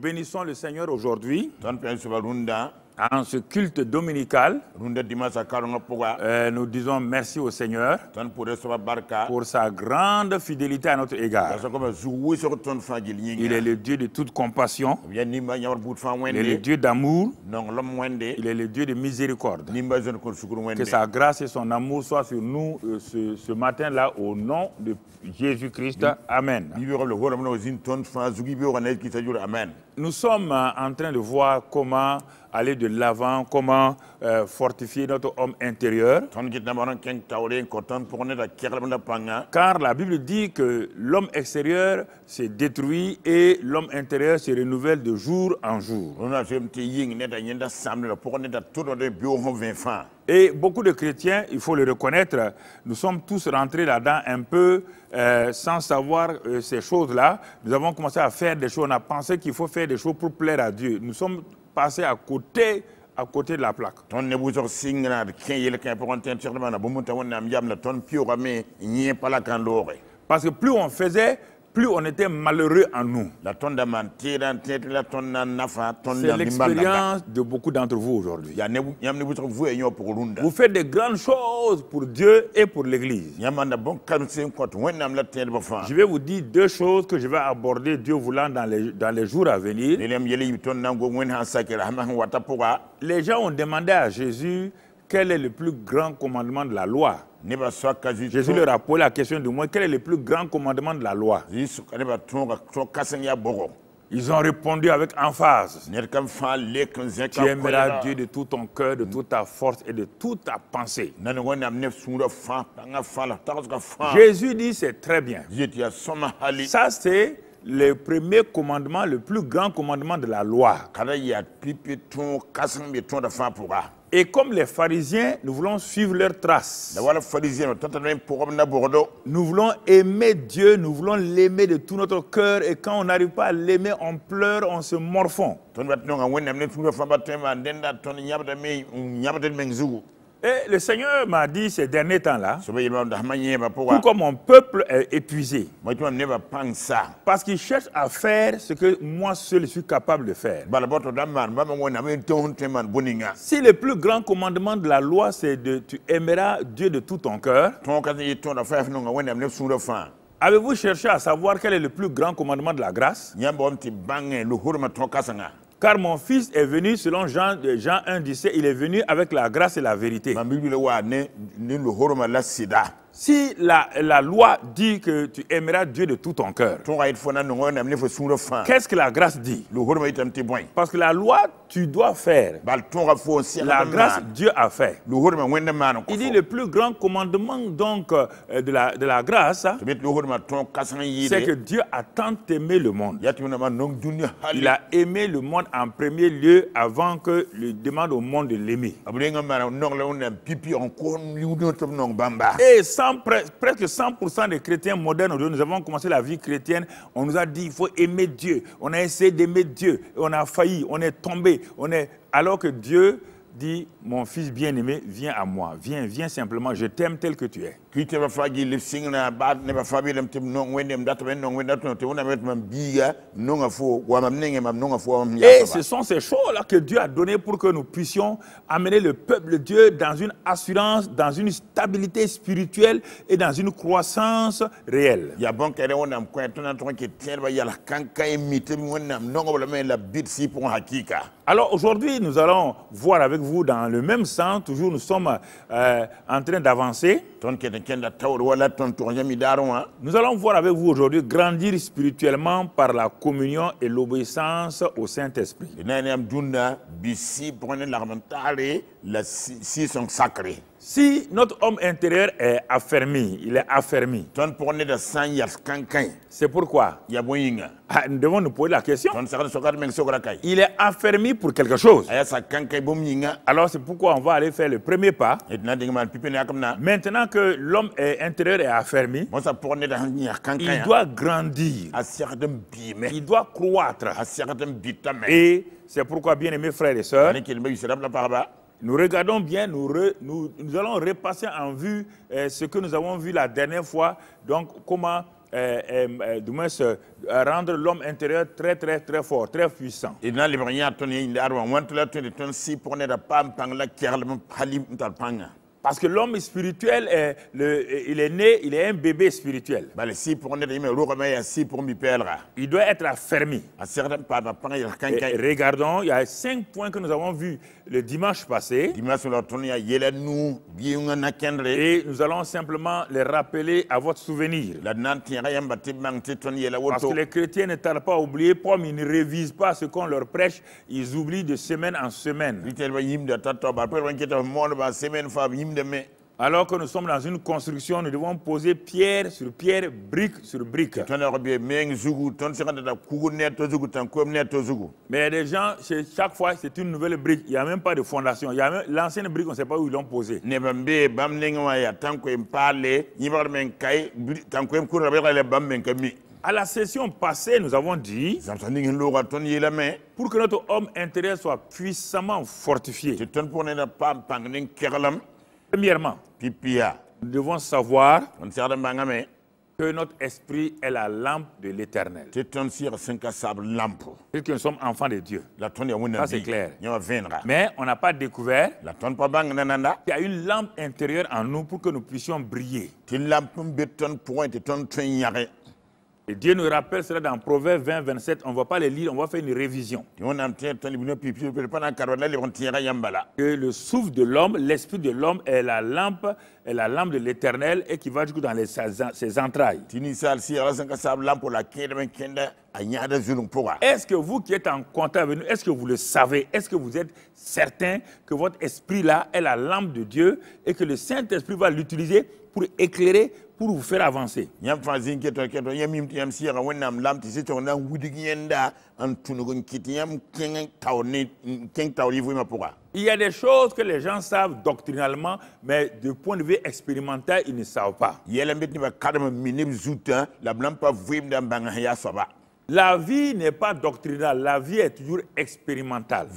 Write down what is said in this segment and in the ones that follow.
bénissons le Seigneur aujourd'hui en ce culte dominical. Nous disons merci au Seigneur pour sa grande fidélité à notre égard. Il est le Dieu de toute compassion. Il est le Dieu d'amour. Il est le Dieu de miséricorde. Que sa grâce et son amour soient sur nous ce matin-là au nom de Jésus-Christ. Amen. Nous sommes en train de voir comment aller de l'avant, comment fortifier notre homme intérieur. Car la Bible dit que l'homme extérieur se détruit et l'homme intérieur se renouvelle de jour en jour. Et beaucoup de chrétiens, il faut le reconnaître, nous sommes tous rentrés là-dedans un peu sans savoir ces choses-là. Nous avons commencé à faire des choses, on a pensé qu'il faut faire des choses pour plaire à Dieu. Nous sommes passés à côté de la plaque. Parce que plus on faisait, plus on était malheureux en nous. C'est l'expérience de beaucoup d'entre vous aujourd'hui. Vous faites de grandes choses pour Dieu et pour l'Église. Je vais vous dire deux choses que je vais aborder, Dieu voulant, dans les jours à venir. Les gens ont demandé à Jésus quel est le plus grand commandement de la loi. Jésus leur a posé la question de moi, quel est le plus grand commandement de la loi? Ils ont répondu avec emphase. Tu aimeras Dieu de tout ton cœur, de toute ta force et de toute ta pensée. Jésus dit c'est très bien. Ça c'est le premier commandement, le plus grand commandement de la loi. Et comme les pharisiens, nous voulons suivre leurs traces. Nous voulons aimer Dieu, nous voulons l'aimer de tout notre cœur. Et quand on n'arrive pas à l'aimer, on pleure, on se morfond. Et le Seigneur m'a dit ces derniers temps-là, tout comme mon peuple est épuisé, parce qu'il cherche à faire ce que moi seul suis capable de faire. Si le plus grand commandement de la loi, c'est de tu aimeras Dieu de tout ton cœur, avez-vous cherché à savoir quel est le plus grand commandement de la grâce? Car mon fils est venu, selon Jean 1, 17, il est venu avec la grâce et la vérité. Si la loi dit que tu aimeras Dieu de tout ton cœur, qu'est-ce que la grâce dit? Parce que la loi, tu dois faire. La grâce, Dieu a fait. Il dit le plus grand commandement donc de la grâce, c'est que Dieu a tant aimé le monde. Il a aimé le monde en premier lieu avant que il demande au monde de l'aimer. Et presque 100% des chrétiens modernes aujourd'hui, nous avons commencé la vie chrétienne, on nous a dit qu'il faut aimer Dieu. On a essayé d'aimer Dieu, et on a failli, on est tombé, alors que Dieu dit, mon fils bien-aimé, viens à moi, viens simplement, je t'aime tel que tu es. Et ce sont ces choses-là que Dieu a données pour que nous puissions amener le peuple de Dieu dans une assurance, dans une stabilité spirituelle et dans une croissance réelle. Alors aujourd'hui, nous allons voir avec vous dans le même sens, toujours nous sommes en train d'avancer. Nous allons voir avec vous aujourd'hui grandir spirituellement par la communion et l'obéissance au Saint-Esprit. Si notre homme intérieur est affermi, il est affermi. C'est pourquoi nous devons nous poser la question. Il est affermi pour quelque chose. Alors c'est pourquoi on va aller faire le premier pas. Maintenant que l'homme intérieur est affermi, il doit grandir. Il doit croître. Et c'est pourquoi, bien aimés frères et sœurs, nous regardons bien, nous allons repasser en vue ce que nous avons vu la dernière fois, donc comment du moins rendre l'homme intérieur très fort, très puissant. Parce que l'homme spirituel, il est né, il est un bébé spirituel. Il doit être affermi. Et regardons, il y a 5 points que nous avons vus le dimanche passé. Et nous allons simplement les rappeler à votre souvenir. Parce que les chrétiens ne tardent pas à oublier, comme ils ne révisent pas ce qu'on leur prêche, ils oublient de semaine en semaine. Alors que nous sommes dans une construction, nous devons poser pierre sur pierre, brique sur brique. Mais il y a des gens, chaque fois, c'est une nouvelle brique. Il n'y a même pas de fondation. L'ancienne brique, on ne sait pas où ils l'ont posée. À la session passée, nous avons dit, pour que notre homme intérieur soit puissamment fortifié, premièrement, nous devons savoir que notre esprit est la lampe de l'Éternel. Puisque nous sommes enfants de Dieu. Ça, c'est clair. Mais on n'a pas découvert qu'il y a une lampe intérieure en nous pour que nous puissions briller. Et Dieu nous rappelle cela dans Proverbes 20, 27. On ne va pas les lire, on va faire une révision. Que le souffle de l'homme, l'esprit de l'homme est la lampe de l'Éternel et qui va jusqu'au dans ses entrailles. Est-ce que vous qui êtes en contact avec nous, est-ce que vous le savez? Est-ce que vous êtes certain que votre esprit-là est la lampe de Dieu et que le Saint-Esprit va l'utiliser pour éclairer, pour vous faire avancer? Il y a des choses que les gens savent doctrinalement, mais du point de vue expérimental, ils ne savent pas. La vie n'est pas doctrinale, la vie est toujours expérimentale.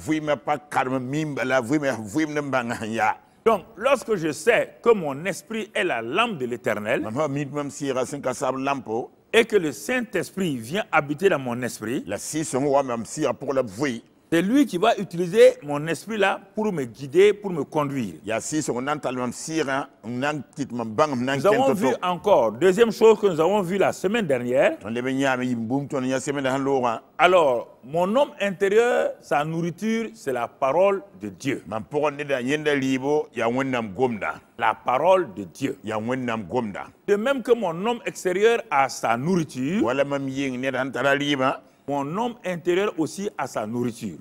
Donc, lorsque je sais que mon esprit est la lampe de l'Éternel et que le Saint-Esprit vient habiter dans mon esprit, c'est lui qui va utiliser mon esprit là pour me guider, pour me conduire. Nous avons vu encore, deuxième chose que nous avons vu la semaine dernière. Alors, mon homme intérieur, sa nourriture, c'est la parole de Dieu. La parole de Dieu. De même que mon homme extérieur a sa nourriture, mon homme intérieur aussi a sa nourriture.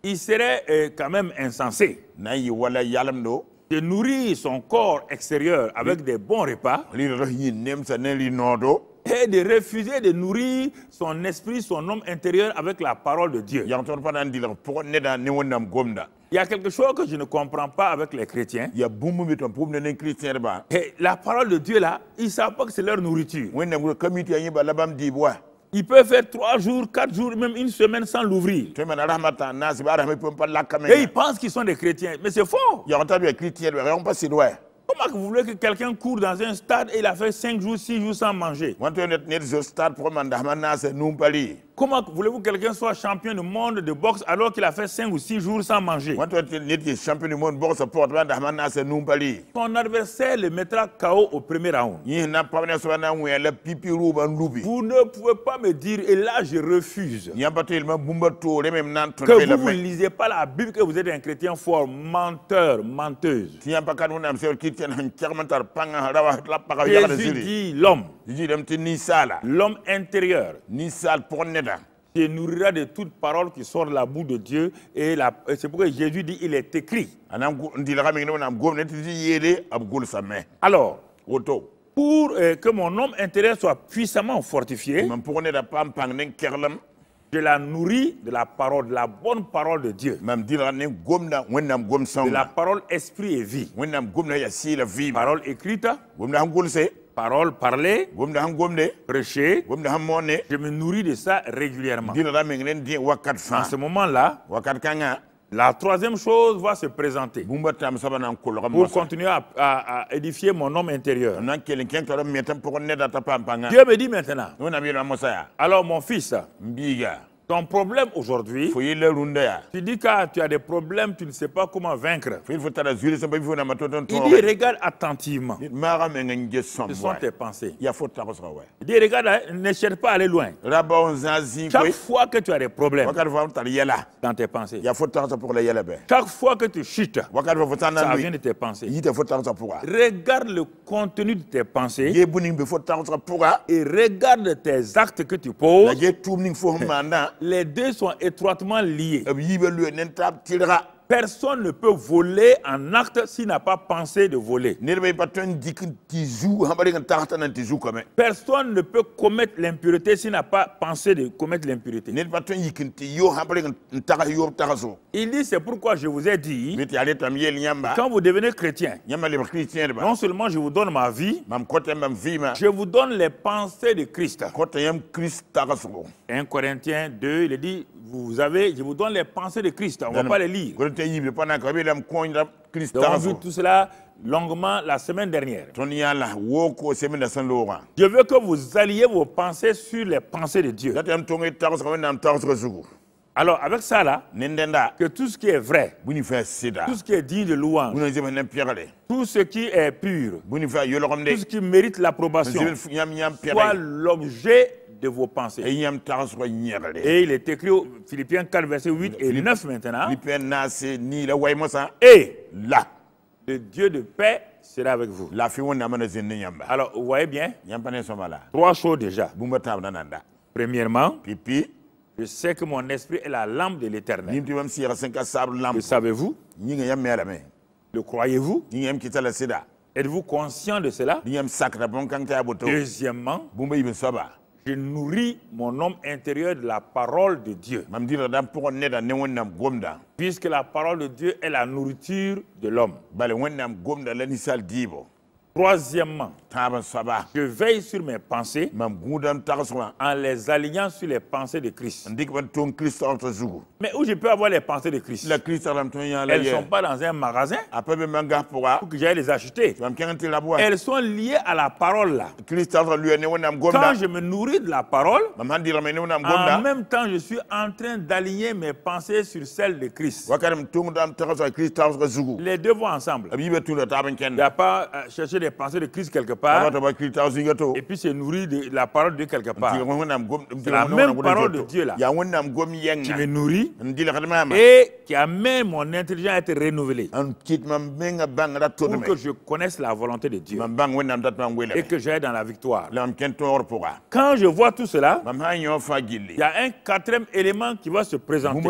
Il serait quand même insensé de nourrir son corps extérieur avec des bons repas et de refuser de nourrir son esprit, son homme intérieur avec la parole de Dieu. Il y a quelque chose que je ne comprends pas avec les chrétiens. Et la parole de Dieu là, ils ne savent pas que c'est leur nourriture. Ils peuvent faire 3 jours, 4 jours, même une semaine sans l'ouvrir. Et ils pensent qu'ils sont des chrétiens. Mais c'est faux. Comment vous voulez que quelqu'un court dans un stade et il a fait 5 jours, 6 jours sans manger? Comment voulez-vous que quelqu'un soit champion du monde de boxe alors qu'il a fait 5 ou 6 jours sans manger? Son adversaire le mettra KO au premier round. Vous ne pouvez pas me dire, et là je refuse, que vous ne lisez pas la Bible, que vous êtes un chrétien fort, menteur, menteuse. Jésus dit l'homme intérieur se nourrira de toute parole qui sort de la bouche de Dieu. Et c'est pourquoi Jésus dit, il est écrit. Alors, pour que mon homme intérieur soit puissamment fortifié, je la nourris de la parole, de la bonne parole de Dieu. De la parole esprit et vie. Parole écrite, parole parlée, prêchée. Je me nourris de ça régulièrement. En ce moment-là, La troisième chose va se présenter pour continuer à édifier mon homme intérieur. Dieu me dit maintenant, alors mon fils, ton problème aujourd'hui, tu dis que tu as des problèmes, tu ne sais pas comment vaincre. Il dit, regarde attentivement. Ce sont tes pensées. Il dit, regarde, ne cherche pas à aller loin. Chaque fois que tu as des problèmes dans tes pensées, chaque fois que tu chutes, ça vient de tes pensées. Regarde le contenu de tes pensées et regarde tes actes que tu poses. Les deux sont étroitement liés. Personne ne peut voler en acte s'il n'a pas pensé de voler. Personne ne peut commettre l'impurité s'il n'a pas pensé de commettre l'impurité. Il dit, c'est pourquoi je vous ai dit, quand vous devenez chrétien, non seulement je vous donne ma vie, je vous donne les pensées de Christ. 1 Corinthiens 2, il dit, je vous donne les pensées de Christ. On ne va pas les lire. On a vu tout cela longuement la semaine dernière. Je veux que vous alliez vos pensées sur les pensées de Dieu. Alors avec ça là, que tout ce qui est vrai, tout ce qui est digne de louange, tout ce qui est pur, tout ce qui mérite l'approbation, soit l'objet de vos pensées. Et il est écrit au Philippiens 4, versets 8 et 9 maintenant. Et là, le Dieu de paix sera avec vous. Alors, vous voyez bien, 3 choses déjà. Premièrement, je sais que mon esprit est la lampe de l'Éternel. Le savez-vous? Le croyez-vous? Êtes-vous conscient de cela? Deuxièmement, je nourris mon homme intérieur de la parole de Dieu. Puisque la parole de Dieu est la nourriture de l'homme. Troisièmement, je veille sur mes pensées en les alignant sur les pensées de Christ. Mais où je peux avoir les pensées de Christ? Elles ne sont pas dans un magasin pour que j'aille les acheter. Elles sont liées à la parole là. Quand je me nourris de la parole, en même temps je suis en train d'aligner mes pensées sur celles de Christ. Les deux vont ensemble. Il n'y a pas à chercher les pensées de Christ quelque part et puis se nourrir de la parole de Dieu quelque part. C'est la même parole de Dieu là qui me nourrit et qui amène mon intelligence à être renouvelée pour que je connaisse la volonté de Dieu et que j'aille dans la victoire. Quand je vois tout cela, il y a un quatrième élément qui va se présenter.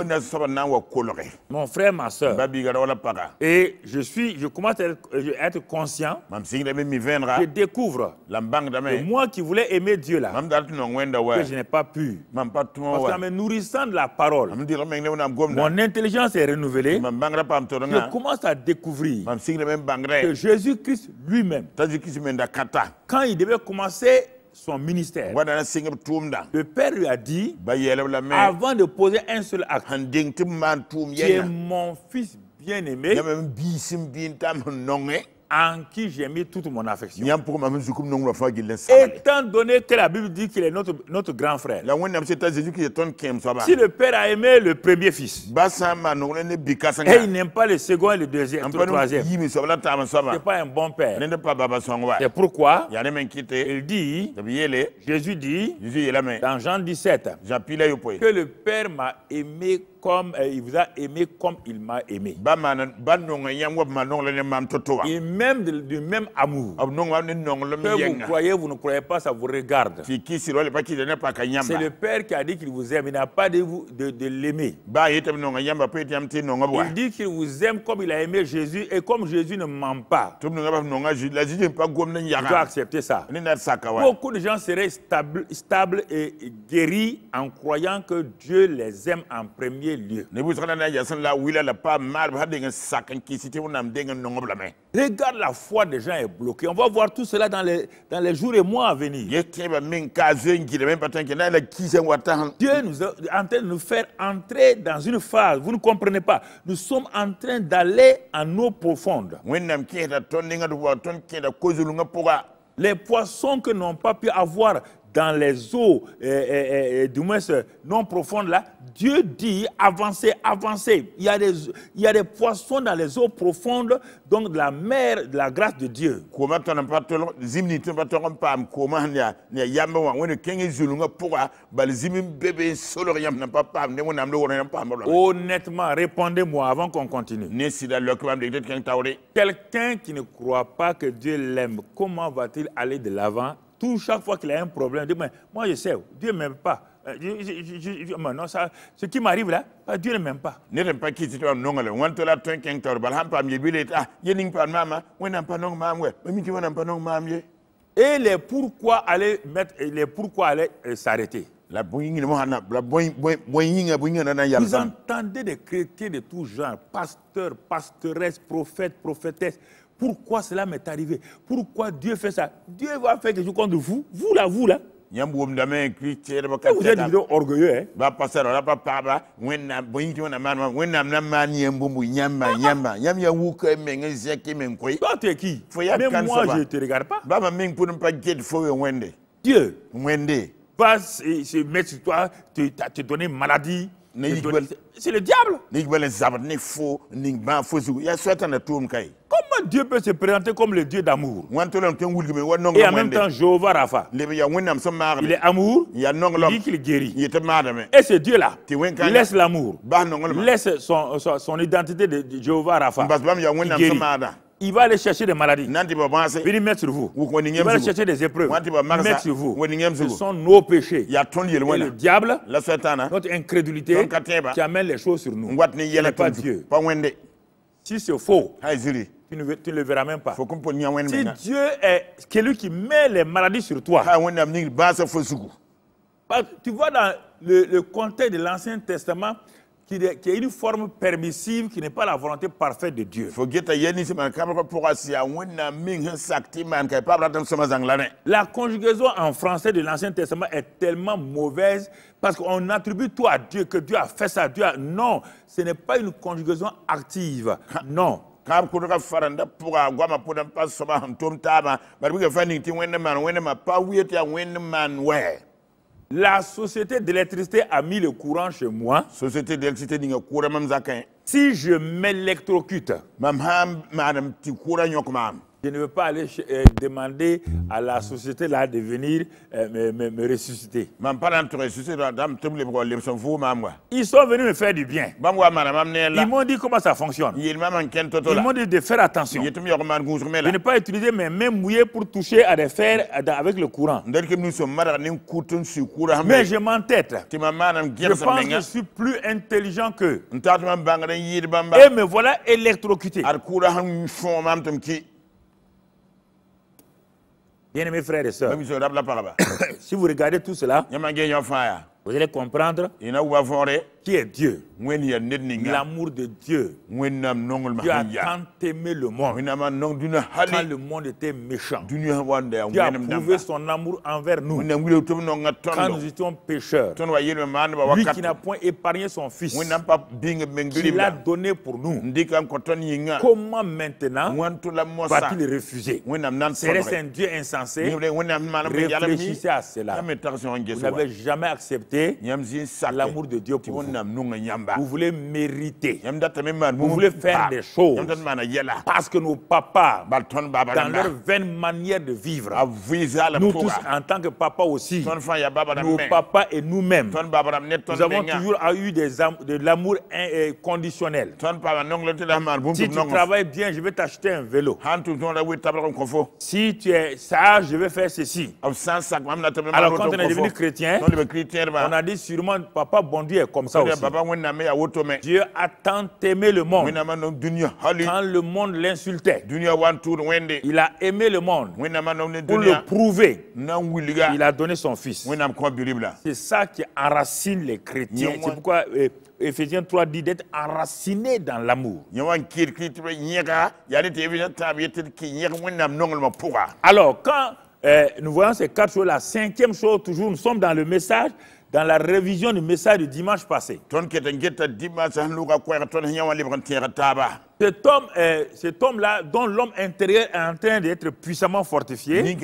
Mon frère, ma soeur. Et je commence à être conscient. Je découvre que moi qui voulais aimer Dieu là, que je n'ai pas pu. Parce qu'en me nourrissant de la parole, mon intelligence est renouvelée. Je commence à découvrir que Jésus-Christ lui-même, quand il devait commencer son ministère, le Père lui a dit, avant de poser un seul acte, tu es mon fils bien-aimé, en qui j'ai mis toute mon affection. Étant donné que la Bible dit qu'il est notre grand frère, si le Père a aimé le premier fils, et il n'aime pas le second et le deuxième, le troisième, ce n'est pas un bon père. C'est pourquoi il dit, Jésus dit, dans Jean 17, que le Père m'a aimé comme il vous a aimé comme il m'a aimé. Et même du même amour. Que vous croyez, vous ne croyez pas, ça vous regarde. C'est le Père qui a dit qu'il vous aime. Il n'a pas dit de l'aimer. Il dit qu'il vous aime comme il a aimé Jésus et comme Jésus ne ment pas. Je dois accepter ça. Beaucoup de gens seraient stables et guéris en croyant que Dieu les aime en premier premier lieu. Regarde, la foi des gens est bloquée. On va voir tout cela dans les jours et mois à venir. Dieu nous est en train de nous faire entrer dans une phase. Vous ne comprenez pas. Nous sommes en train d'aller en eau profonde. Les poissons que n'ont pas pu avoir dans les eaux, du moins non profondes là, Dieu dit avancez, avancez. Il y a des poissons dans les eaux profondes, donc de la mer, de la grâce de Dieu. Honnêtement, répondez-moi avant qu'on continue. Quelqu'un qui ne croit pas que Dieu l'aime, comment va-t-il aller de l'avant? Chaque fois qu'il a un problème, il dit, moi je sais, Dieu ne m'aime pas. Non, ça, ce qui m'arrive là, Dieu ne m'aime pas. Et les pourquoi aller s'arrêter. Vous entendez des chrétiens de tout genre, pasteurs, pasteuresses, prophètes, prophétesses. Pourquoi cela m'est arrivé? Pourquoi Dieu fait ça? Dieu va faire quelque chose contre vous. Vous là. Vous êtes orgueilleux, hein? Toi, tu es qui? Même moi, je ne te regarde pas. Dieu va se mettre sur toi, te donner maladie. C'est le diable. Comment Dieu peut se présenter comme le Dieu d'amour? Et en même temps, Jéhovah Rapha. Il est amour, il dit qu'il guérit. Et ce Dieu-là, il laisse l'amour, il laisse son identité de Jéhovah Rapha. Il guérit. Il va aller chercher des maladies. Venir mettre sur vous. Il va aller chercher des épreuves. Mettre sur vous. Ce sont nos péchés. Et le diable, notre incrédulité, qui amène les choses sur nous. Il n'est pas Dieu. Si c'est faux, tu ne le verras même pas. Si Dieu est celui qui met les maladies sur toi, tu vois dans le contexte de l'Ancien Testament, qui est une forme permissive, qui n'est pas la volonté parfaite de Dieu. La conjugaison en français de l'Ancien Testament est tellement mauvaise parce qu'on attribue tout à Dieu, que Dieu a fait ça. Non, ce n'est pas une conjugaison active. Non. La société d'électricité a mis le courant chez moi. Si je m'électrocute, je ne veux pas aller demander à la société là de venir me ressusciter. Ils sont venus me faire du bien. Ils m'ont dit comment ça fonctionne. Ils m'ont dit de faire attention. De ne pas utiliser mes mains mouillées pour toucher à des fers avec le courant. Mais je m'entête. Je pense que je suis plus intelligent qu'eux. Et me voilà électrocuté. Bien-aimés frères et sœurs, si vous regardez tout cela, vous allez comprendre qui est Dieu. L'amour de Dieu. Dieu a tant aimé le monde quand le monde était méchant. Dieu a prouvé son amour envers nous quand nous étions pécheurs. Lui qui n'a point épargné son fils, qui l'a donné pour nous. Comment maintenant va-t-il le refuser? Serait-ce un Dieu insensé? Réfléchissez à cela. Vous n'avez jamais accepté l'amour de Dieu pour vous. Vous voulez mériter. Vous voulez faire des choses. Parce que nos papas, dans leur vaine manière de vivre, nous tous en tant que papas aussi, nos papas et nous-mêmes, nous avons toujours eu de l'amour inconditionnel. Si tu travailles bien, je vais t'acheter un vélo. Si tu es sage, je vais faire ceci. Alors quand on est devenu chrétien, on a dit sûrement, papa bon Dieu est comme ça aussi. Dieu a tant aimé le monde. Quand le monde l'insultait, il a aimé le monde. Pour le prouver, il a donné son fils. C'est ça qui enracine les chrétiens. C'est pourquoi Éphésiens 3 dit d'être enraciné dans l'amour. Alors, quand nous voyons ces 4 choses, la 5e chose, toujours, nous sommes dans le message, dans la révision du message du dimanche passé. Cet homme-là, dont l'homme intérieur est en train d'être puissamment fortifié,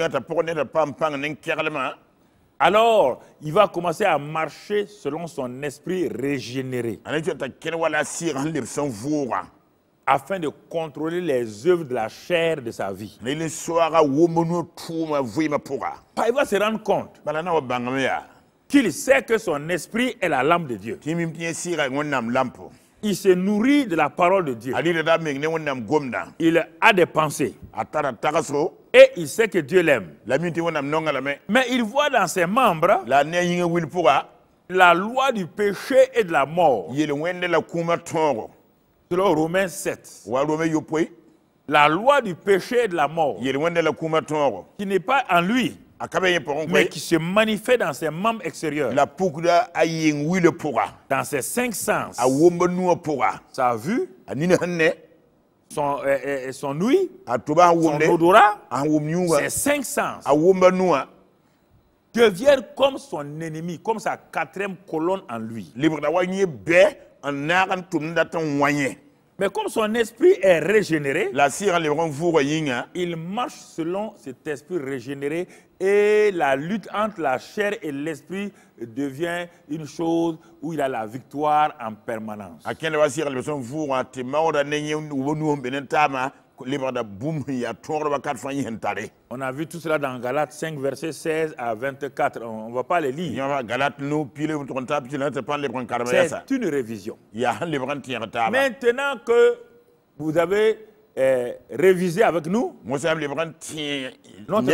alors il va commencer à marcher selon son esprit régénéré, afin de contrôler les œuvres de la chair de sa vie. Il va se rendre compte qu'il sait que son esprit est la lampe de Dieu. Il se nourrit de la parole de Dieu. Il a des pensées. Et il sait que Dieu l'aime. Mais il voit dans ses membres la loi du péché et de la mort. Selon Romains 7. La loi du péché et de la mort, qui n'est pas en lui, mais qui se manifeste dans ses membres extérieurs, dans ses 5 sens, sa vue, son ouïe, son odorat, ses 5 sens, deviennent comme son ennemi, comme sa 4e colonne en lui. Mais comme son esprit est régénéré, il marche selon cet esprit régénéré et la lutte entre la chair et l'esprit devient une chose où il a la victoire en permanence. On a vu tout cela dans Galates 5, versets 16 à 24. On ne va pas les lire. C'est une révision. Maintenant que vous avez révisé avec nous notre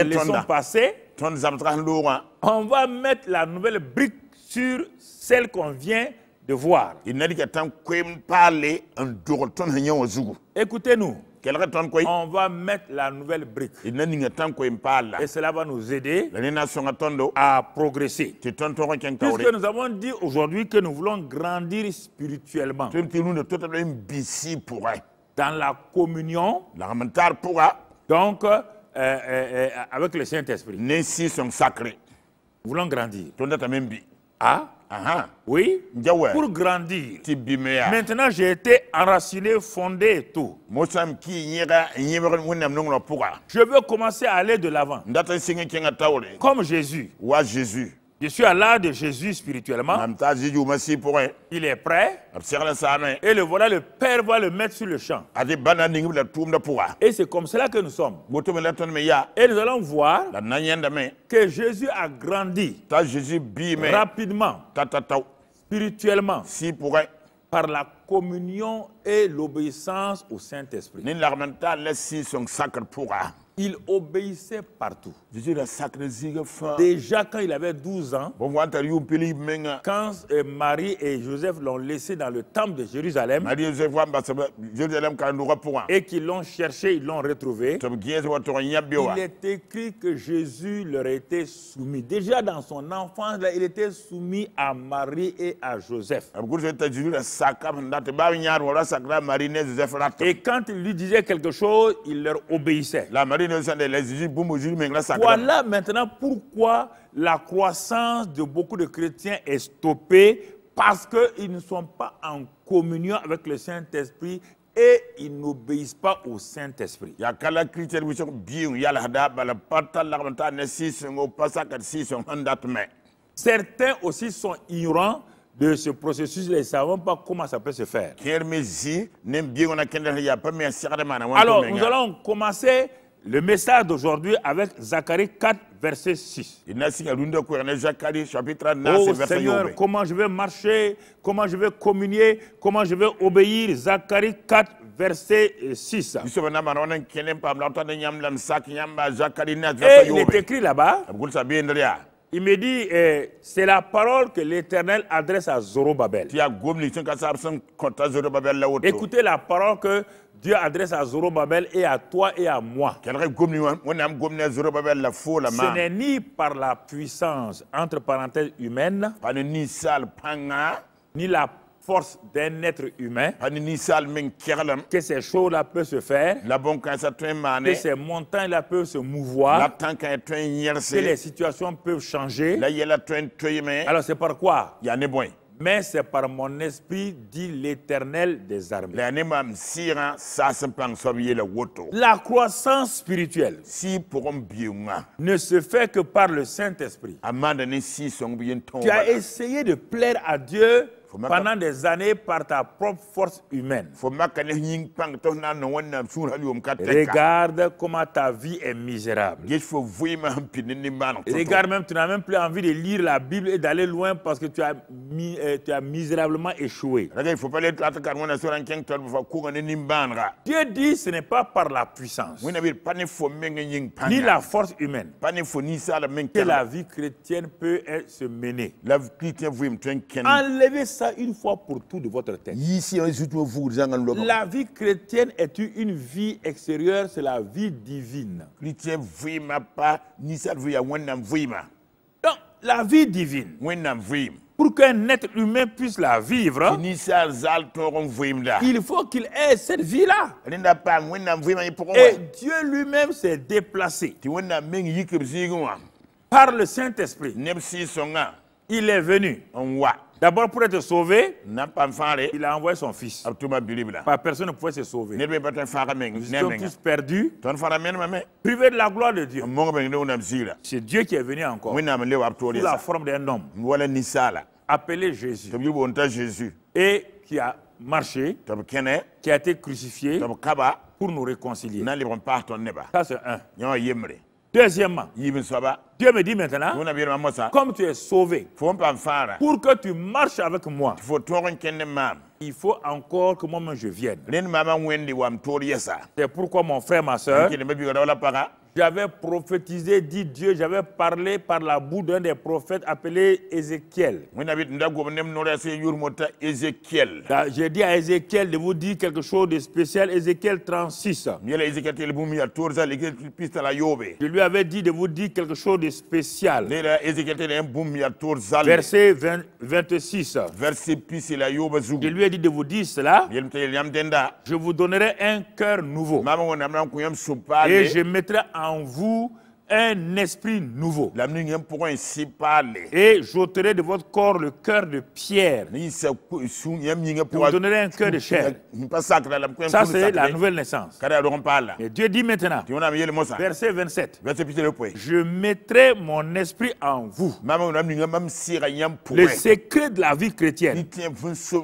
leçon passée, on va mettre la nouvelle brique sur celle qu'on vient de voir. Écoutez-nous. On va mettre la nouvelle brique. Et cela va nous aider à progresser. Puisque nous avons dit aujourd'hui que nous voulons grandir spirituellement. Dans la communion. Donc, avec le Saint-Esprit. Nous voulons grandir. Ah? Oui, pour grandir. Maintenant, j'ai été enraciné, fondé et tout. Je veux commencer à aller de l'avant. Comme Jésus. Je suis à l'âge de Jésus spirituellement. Il est prêt. Et le voilà, le Père va le mettre sur le champ. Et c'est comme cela que nous sommes. Et nous allons voir que Jésus a grandi rapidement, spirituellement, par la communion et l'obéissance au Saint-Esprit. Il obéissait partout. Déjà quand il avait 12 ans, quand Marie et Joseph l'ont laissé dans le temple de Jérusalem et qu'ils l'ont cherché, ils l'ont retrouvé, il est écrit que Jésus leur était soumis. Déjà dans son enfance, il était soumis à Marie et à Joseph. Et quand il lui disait quelque chose, il leur obéissait. Voilà maintenant pourquoi la croissance de beaucoup de chrétiens est stoppée, parce qu'ils ne sont pas en communion avec le Saint-Esprit et ils n'obéissent pas au Saint-Esprit. Certains aussi sont ignorants de ce processus, ils ne savent pas comment ça peut se faire. Alors, nous allons commencer le message d'aujourd'hui avec Zacharie 4, verset 6. Oh Seigneur, comment je vais marcher, comment je vais communier, comment je vais obéir. Zacharie 4, verset 6. Et il est écrit là-bas Il me dit, c'est la parole que l'Éternel adresse à Zorobabel. Écoutez la parole que Dieu adresse à Zorobabel et à toi et à moi. Ce n'est ni par la puissance, entre parenthèses, humaine, ni la force d'un être humain que ces choses-là peuvent se faire, que ces montagnes-là peuvent se mouvoir, que les situations peuvent changer. Alors c'est par quoi? Mais c'est par mon esprit, dit l'Éternel des armées. La croissance spirituelle ne se fait que par le Saint-Esprit. Tu as essayé de plaire à Dieu pendant des années par ta propre force humaine. Regarde comment ta vie est misérable. Regarde même, tu n'as même plus envie de lire la Bible et d'aller loin parce que tu as misérablement échoué. Dieu dit ce n'est pas par la puissance ni la force humaine que la vie chrétienne peut se mener. Enlevez ça une fois pour tout de votre tête. La vie chrétienne est une vie extérieure, c'est la vie divine. Donc, la vie divine, pour qu'un être humain puisse la vivre, il faut qu'il ait cette vie-là. Et Dieu lui-même s'est déplacé par le Saint-Esprit. Il est venu. D'abord pour être sauvé, il a envoyé son fils. Pas personne ne pouvait se sauver. Nous étions tous perdus, privés de la gloire de Dieu. C'est Dieu qui est venu encore sous la forme d'un homme appelé Jésus et qui a marché, qui a été crucifié pour nous réconcilier. Ça c'est un. Deuxièmement, Dieu me dit maintenant, comme tu es sauvé, pour que tu marches avec moi, il faut encore que moi-même je vienne. C'est pourquoi mon frère, ma soeur, j'avais prophétisé, dit Dieu, j'avais parlé par la bouche d'un des prophètes appelé Ézéchiel. J'ai dit à Ézéchiel de vous dire quelque chose de spécial, Ézéchiel 36. Je lui avais dit de vous dire quelque chose de spécial. Verset 26. Je lui ai dit de vous dire cela. Je vous donnerai un cœur nouveau. Et je mettrai en vous un esprit nouveau. Et j'ôterai de votre corps le cœur de pierre. Je vous donnerai un cœur de chair. Ça, c'est la nouvelle naissance. Et Dieu dit maintenant, verset 27, je mettrai mon esprit en vous. Le secret de la vie chrétienne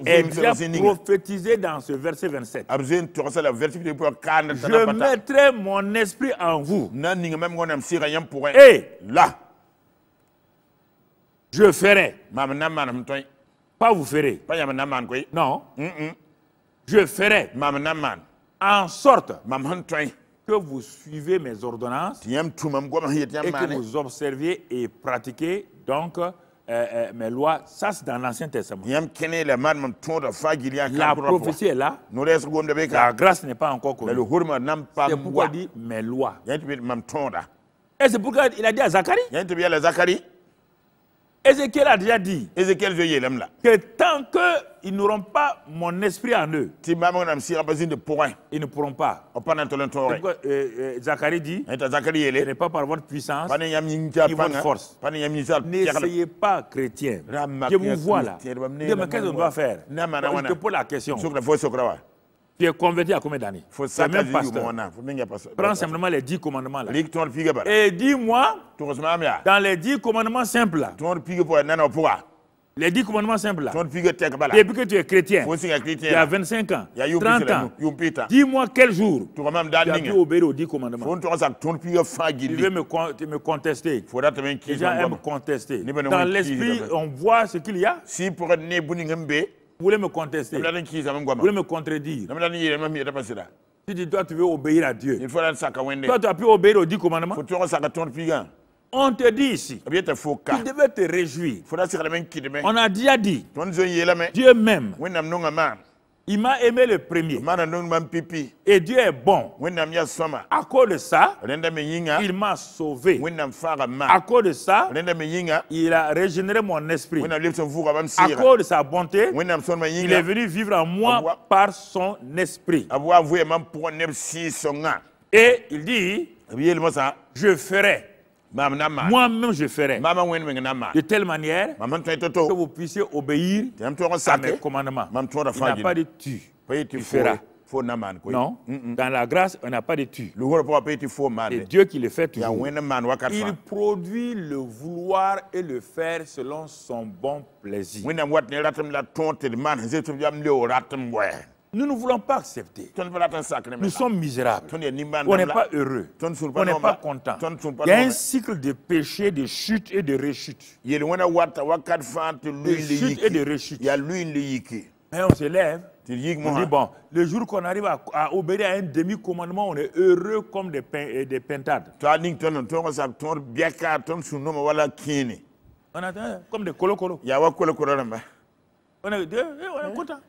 est déjà prophétisé dans ce verset 27. Je mettrai mon esprit en vous. Et là, je ferai. Pas vous ferez. Non. Je ferai en sorte que vous suivez mes ordonnances et que vous observiez et pratiquiez donc mes lois. Ça, c'est dans l'Ancien Testament. La prophétie est là. La grâce n'est pas encore connue. C'est pourquoi il dit mes lois. Et c'est pourquoi il a dit à Zacharie. Ézéchiel a déjà dit que tant qu'ils n'auront pas mon esprit en eux, ils ne pourront pas. Pourquoi, Zacharie dit, ce n'est pas par votre puissance ni votre force. N'essayez pas, chrétien. Je vous vois là. Mais qu'est-ce qu'on doit faire? Je te pose la question. Tu es converti à combien d'années? C'est même pasteur. Prends simplement les 10 commandements là. Et dis-moi, dans les 10 commandements simples là, les 10 commandements simples là, depuis que tu es chrétien, il y a 25 ans, 30 ans, dis-moi quel jour tu as pu obéir aux 10 commandements. Tu veux me contester. Les gens aiment contester. Dans l'esprit, on voit ce qu'il y a. Vous voulez me contester, vous voulez me contredire. Tu dis, toi, tu veux obéir à Dieu. Toi, tu as pu obéir aux 10 commandements. On te dit ici, tu devais te réjouir. On a déjà dit, Dieu m'aime. Il m'a aimé le premier. Et Dieu est bon. À cause de ça, il m'a sauvé. À cause de ça, il a régénéré mon esprit. À cause de sa bonté, il est venu vivre en moi par son esprit. Et il dit, je ferai. Moi-même, je ferai. De telle manière que vous puissiez obéir à mes commandements. Il n'a pas de tu. Tu feras. Non, dans la grâce, on n'a pas de tu. C'est Dieu qui le fait toujours. Il produit le vouloir et le faire selon son bon plaisir. Nous ne voulons pas accepter. Nous sommes misérables. On n'est pas heureux. On n'est pas content. Il y a un cycle de péché, de chute et de rechute. De chute et de rechute. Mais on se lève. On dit, bon, le jour qu'on arrive à obéir à un demi-commandement, on est heureux comme des pintades. On attend comme des colo-colo. On est content.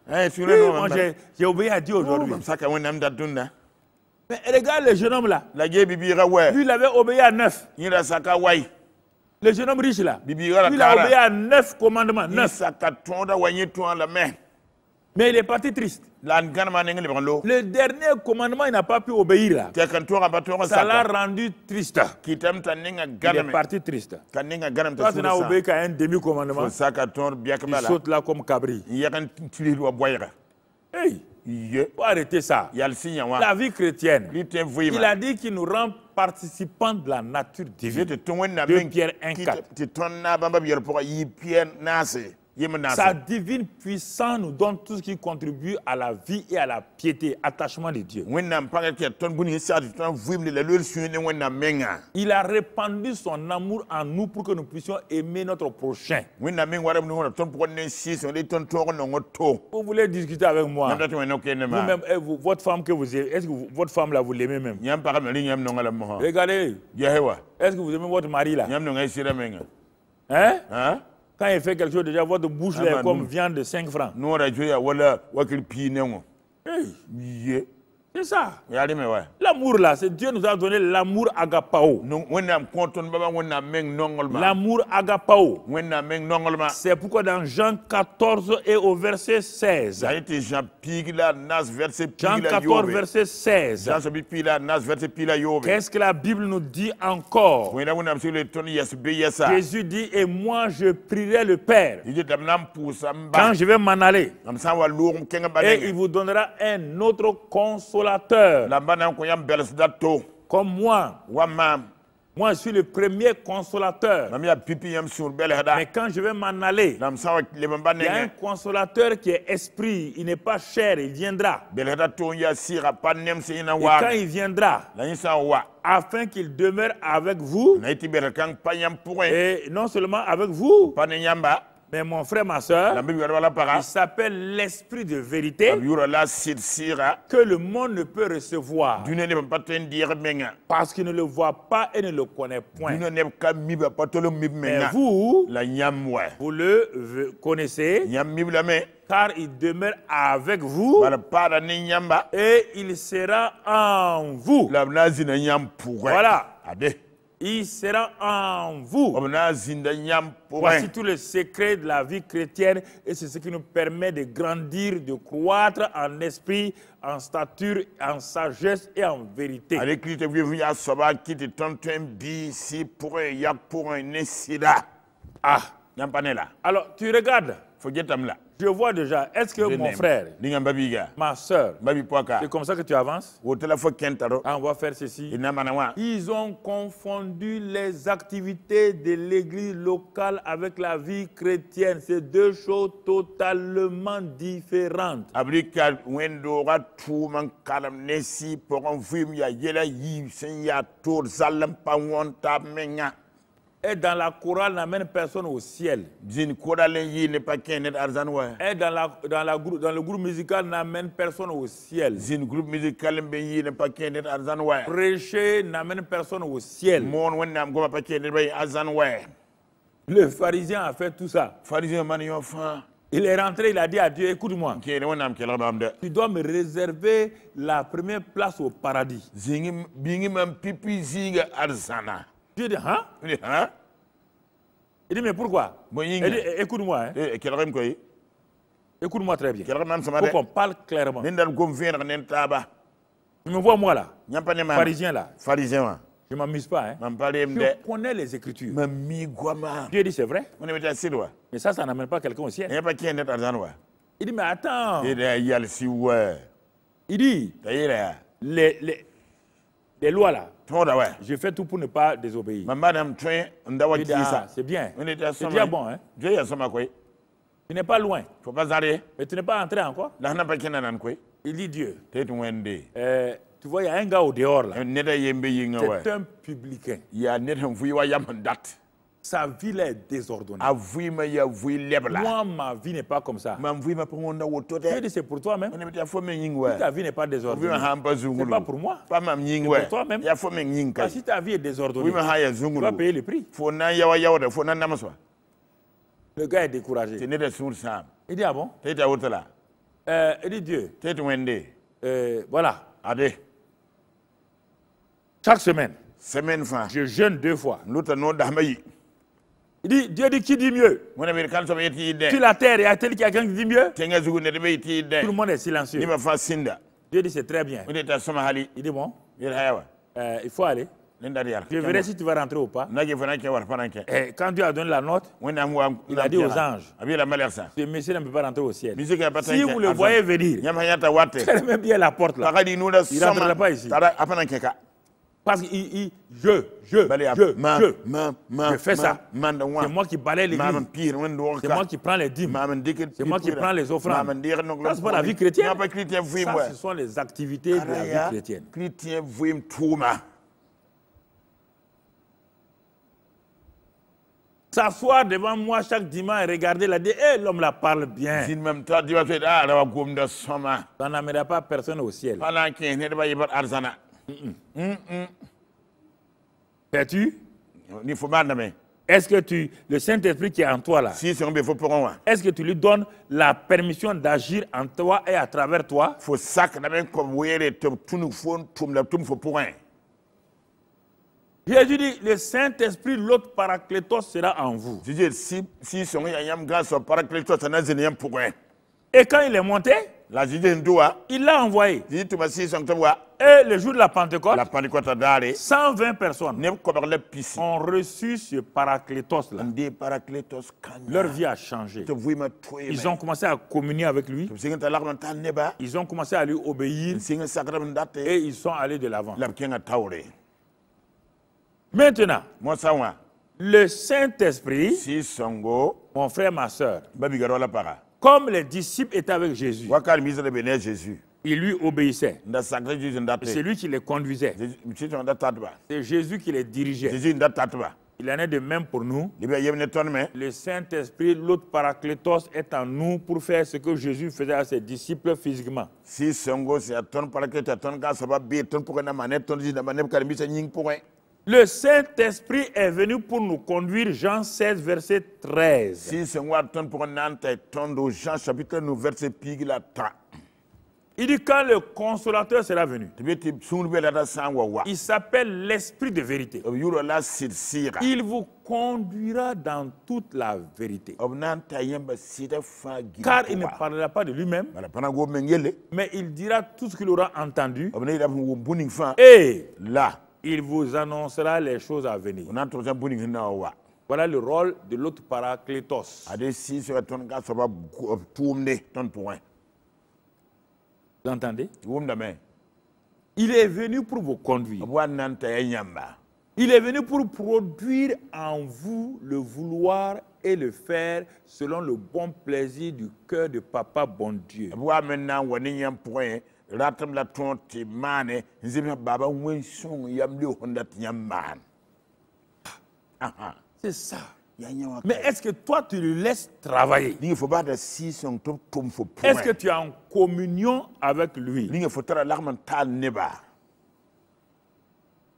J'ai obéi à Dieu aujourd'hui. Mais regarde le jeune homme là. Lui, il avait obéi à 9. Le jeune homme riche là. Lui, il a obéi à 9 commandements. 9. Mais il est parti triste. Le dernier commandement, il n'a pas pu obéir là. Ça l'a rendu triste. Il est parti triste. Toi, tu n'as obéi qu'à un demi-commandement. Il saute là comme cabri. Hey, il faut arrêter ça. La vie chrétienne, il a dit qu'il nous rend participants de la nature divine. 2 Pierre 1,4. Sa divine puissance nous donne tout ce qui contribue à la vie et à la piété, attachement de Dieu. Il a répandu son amour en nous pour que nous puissions aimer notre prochain. Vous voulez discuter avec moi? Vous-même, votre femme que vous aimez, est-ce que votre femme là, vous l'aimez même? Regardez. Est-ce que vous aimez votre mari là? Hein? Quand il fait quelque chose, déjà, votre bouche là est comme viande de 5 francs. Hey. C'est ça. L'amour là, c'est Dieu nous a donné l'amour agapao. L'amour agapao. C'est pourquoi dans Jean 14 et au verset 16. Jean 14 verset 16. Qu'est-ce que la Bible nous dit encore? Jésus dit, et moi je prierai le Père quand je vais m'en aller. Et il vous donnera un autre consolateur. Comme moi. Moi, je suis le premier consolateur. Mais quand je vais m'en aller, il y a un consolateur qui est esprit. Il n'est pas chair, il viendra. Et quand il viendra, afin qu'il demeure avec vous, et non seulement avec vous, mais mon frère, ma soeur, il s'appelle l'esprit de vérité que le monde ne peut recevoir parce qu'il ne le voit pas et ne le connaît point. Mais vous, vous le connaissez car il demeure avec vous et il sera en vous. Voilà. Il sera en vous. Voici tout le secret de la vie chrétienne et c'est ce qui nous permet de grandir, de croître en esprit, en stature, en sagesse et en vérité. Ah. Alors, tu regardes. Je vois déjà, est-ce que mon frère, ma soeur, c'est comme ça que tu avances? Ah, on va faire ceci. Ils ont confondu les activités de l'église locale avec la vie chrétienne. C'est deux choses totalement différentes. Et dans la chorale n'amène personne au ciel. Et dans le groupe musical n'amène personne au ciel. Prêcher n'amène personne au ciel. Le pharisien a fait tout ça. Il est rentré, il a dit à Dieu, écoute-moi, tu dois me réserver la première place au paradis. Dieu dit, hein? Il dit, mais pourquoi? Il dit, écoute-moi. Hein? Écoute-moi très bien. Il faut qu'on parle clairement. Tu me vois moi là, pharisien là. Je ne m'amuse pas. Hein? Je connais les Écritures. Dieu dit, c'est vrai. Mais ça n'amène pas quelqu'un au ciel. Il dit, mais attends. Il dit, les lois là, je fais tout pour ne pas désobéir. Il dit, ah, c'est bien. C'est déjà bon. Hein? Tu n'es pas loin. Mais tu n'es pas entré encore. Il dit, Dieu, tu vois, il y a un gars au dehors là. C'est un publicain. Sa vie est désordonnée. Moi, ma vie n'est pas comme ça. Dieu dit, c'est pour toi-même. Ta vie n'est pas désordonnée. C'est pas pour moi. C'est pour toi-même. Si ta vie est désordonnée, tu vas payer le prix. Le gars est découragé. Il dit, ah bon? Il dit, Dieu, voilà. Chaque semaine, je jeûne 2 fois. Il dit, Dieu dit, qui dit mieux? Sur la terre, y a-t-il quelqu'un qui dit mieux? Tout le monde est silencieux. Dieu dit, c'est très bien. Il dit, bon, il faut aller. Je verrai si tu vas rentrer ou pas. Et quand Dieu a donné la note, il a dit aux anges, ce monsieur ne peut pas rentrer au ciel. Si vous le voyez venir, fermez bien la porte là. Il ne rentrera pas ici. Parce que je fais ça. C'est moi qui balaye l'église. C'est moi qui prends les dîmes. C'est moi qui prends les offrandes. Ça, c'est pas la vie chrétienne. Ça, ce sont les activités de la vie chrétienne. S'asseoir devant moi chaque dimanche et regarder la dire, hey, l'homme la parle bien. Ça n'amènera pas personne au ciel. Sais-tu? Est-ce que le Saint-Esprit qui est en toi là, est-ce que tu lui donnes la permission d'agir en toi et à travers toi? Jésus dit, le Saint-Esprit, l'autre paraclétos sera en vous. Et quand il est monté, il l'a envoyé. Et le jour de la Pentecôte, 120 personnes ont reçu ce paraclétos-là. Leur vie a changé. Ils ont commencé à communier avec lui. Ils ont commencé à lui obéir. Et ils sont allés de l'avant. Maintenant, le Saint-Esprit, mon frère, ma soeur, comme les disciples étaient avec Jésus, ils lui obéissaient. C'est lui qui les conduisait. C'est Jésus qui les dirigeait. Il en est de même pour nous. Le Saint-Esprit, l'autre paraclétos, est en nous pour faire ce que Jésus faisait à ses disciples physiquement. Le Saint-Esprit est venu pour nous conduire, Jean 16, verset 13. Il dit quand le consolateur sera venu, il s'appelle l'Esprit de vérité. Il vous conduira dans toute la vérité. Car il ne parlera pas de lui-même, mais il dira tout ce qu'il aura entendu. Et là, il vous annoncera les choses à venir. Voilà le rôle de l'autre paraclétos. Vous entendez? Il est venu pour vous conduire. Il est venu pour produire en vous le vouloir et le faire selon le bon plaisir du cœur de Papa bon Dieu. C'est ça. Mais est-ce que toi, tu le laisses travailler? Est-ce que tu es en communion avec lui?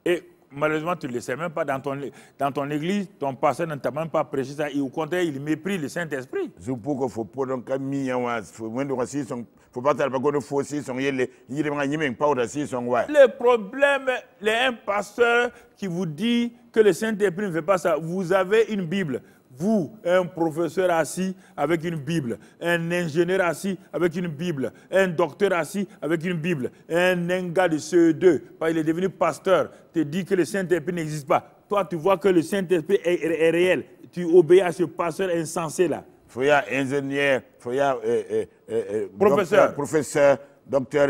Et malheureusement, tu ne le sais même pas dans ton église, ton pasteur ne t'a même pas prêché ça. Et au contraire, il méprise le Saint-Esprit. Le problème, il y a un pasteur qui vous dit que le Saint-Esprit ne fait pas ça. Vous avez une Bible. Vous, un professeur assis avec une Bible, un ingénieur assis avec une Bible, un docteur assis avec une Bible, un gars de CE2, il est devenu pasteur, te dit que le Saint-Esprit n'existe pas. Toi, tu vois que le Saint-Esprit est réel. Tu obéis à ce pasteur insensé là. Il faut y avoir ingénieur, il faut y avoir professeur, docteur,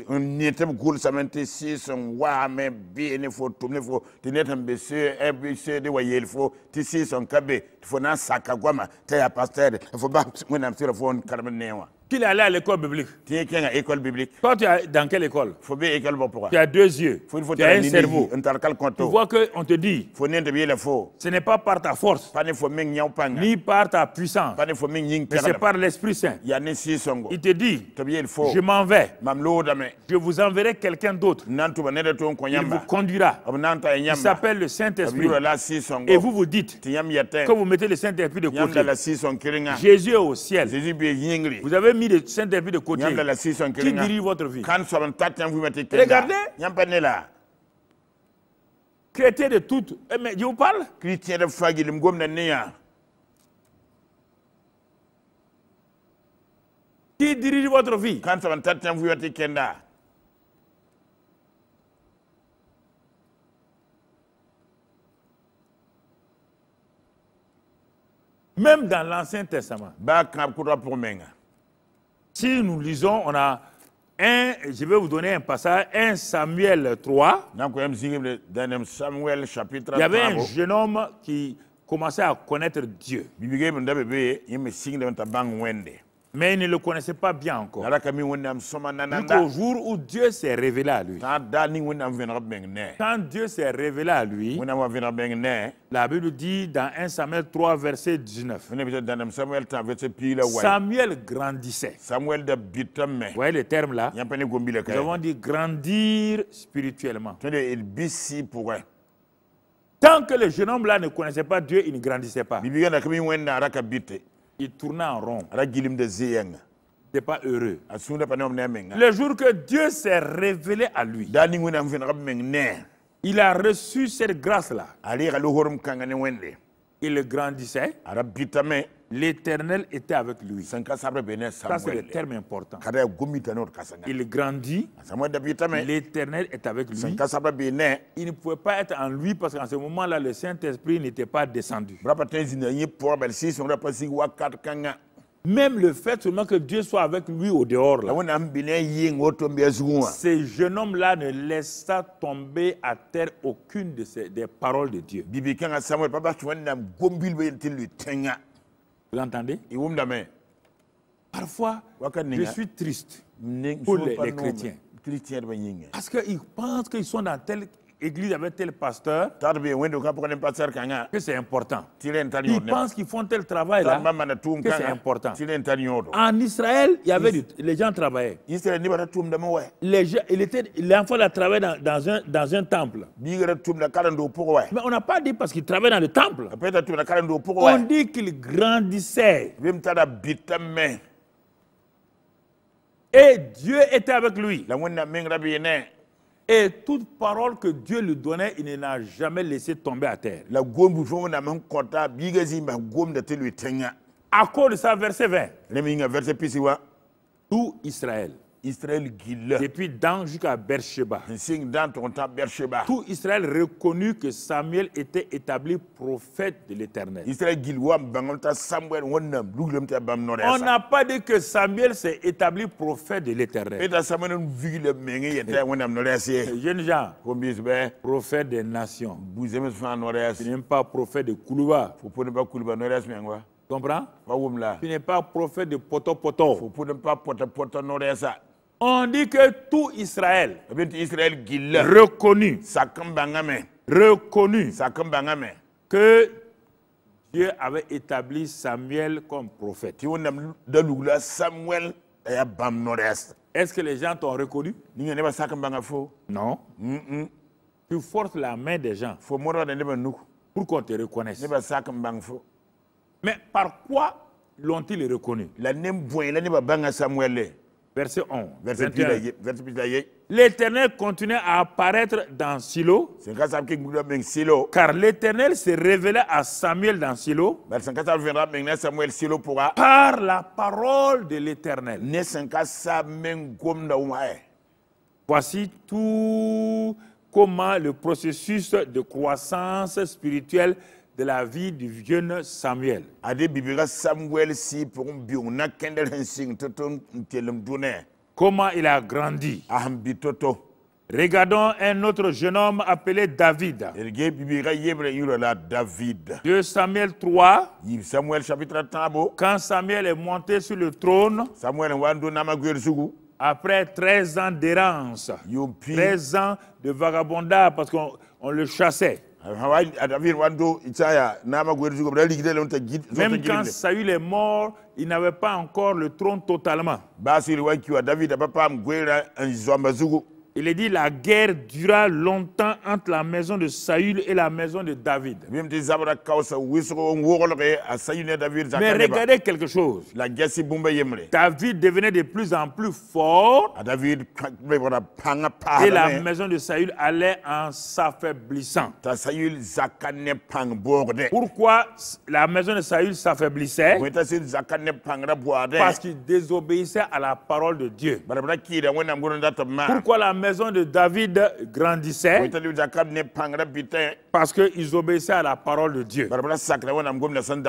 on n'était pas seulement si son wa mais bien il faut tout il faut tenir un monsieur ABC de voyer il faut tisser son cabé il faut na sakagwama t'es à pasteur il faut pas on a sur le phone carmenewa. Tu es allé à l'école biblique. Tu es à l'école biblique. Toi, tu es dans quelle école? Faut bien école pourquoi? Tu as deux yeux. Tu as un cerveau. Tu vois qu'on te dit. Ce n'est pas par ta force. Ni par ta puissance. Mais c'est par l'Esprit Saint. Il te dit. Je m'en vais. Je vous enverrai quelqu'un d'autre. Il vous conduira. Il s'appelle le Saint-Esprit. Et vous vous dites que vous mettez le Saint-Esprit de côté. Jésus est au ciel. Vous avez mis le Saint-Esprit de côté. Qui dirige votre vie? Regardez. Chrétien de toutes. Mais je vous parle. Chrétien de Fagil Mgomnania. Qui dirige votre vie? Même dans l'Ancien Testament. Si nous lisons, on a je vais vous donner un passage, 1 Samuel 3. Il y avait un jeune homme qui commençait à connaître Dieu. Mais il ne le connaissait pas bien encore. Jusqu'au jour où Dieu s'est révélé à lui. Quand Dieu s'est révélé à lui, la Bible dit dans 1 Samuel 3, verset 19. Samuel grandissait. Vous voyez le terme là? Nous avons dit grandir spirituellement. Tant que le jeune homme là ne connaissait pas Dieu, il ne grandissait pas. Il tournait en rond. Il n'était pas heureux. Le jour que Dieu s'est révélé à lui, il a reçu cette grâce-là. Il grandissait. L'Éternel était avec lui. Ça, c'est le terme important. Il grandit. L'Éternel est avec lui. Il ne pouvait pas être en lui parce qu'en ce moment-là, le Saint-Esprit n'était pas descendu. Même le fait seulement que Dieu soit avec lui au dehors, là, ce jeune homme-là ne laissa tomber à terre aucune des paroles de Dieu. Vous l'entendez? Parfois, je suis triste pour les chrétiens. Parce qu'ils pensent qu'ils sont dans telle église avec tel pasteur que c'est important. Ils pensent qu'ils font tel travail là que c'est important. En Israël, il y avait les gens travaillaient. L'enfant a travaillé dans un temple. Mais on n'a pas dit parce qu'il travaillait dans le temple. On dit qu'il grandissait. Et Dieu était avec lui. Et toute parole que Dieu lui donnait, il ne l'a jamais laissé tomber à terre. À cause de ça, verset 20. Tout Israël. Depuis Dan jusqu'à Beersheba. Tout Israël reconnut que Samuel était établi prophète de l'Éternel. On n'a pas dit que Samuel s'est établi prophète de l'Éternel. Jeunes gens, prophète des nations. Tu n'es pas prophète de Koulouba. Comprends? Tu n'es pas prophète de Poto-Poto. On dit que tout Israël reconnu que Dieu avait établi Samuel comme prophète. Est-ce que les gens t'ont reconnu? Non. Tu forces la main des gens pour qu'on te reconnaisse. Mais par quoi l'ont-ils reconnu? Verset 11. L'Éternel continuait à apparaître dans Silo, car l'Éternel se révélait à Samuel dans Silo par la parole de l'Éternel. Voici tout comment le processus de croissance spirituelle de la vie du jeune Samuel. Comment il a grandi. Regardons un autre jeune homme appelé David. 2 Samuel 3. Quand Samuel est monté sur le trône, après 13 ans d'errance, 13 ans de vagabondage parce qu'on le chassait. Même quand Saül est mort, il n'avait pas encore le trône totalement. Il est dit la guerre dura longtemps entre la maison de Saül et la maison de David. Mais regardez quelque chose. David devenait de plus en plus fort et la maison de Saül allait en s'affaiblissant. Pourquoi la maison de Saül s'affaiblissait? Parce qu'il désobéissait à la parole de Dieu. Pourquoi la maison de David grandissait? Parce qu'ils obéissaient à la parole de Dieu.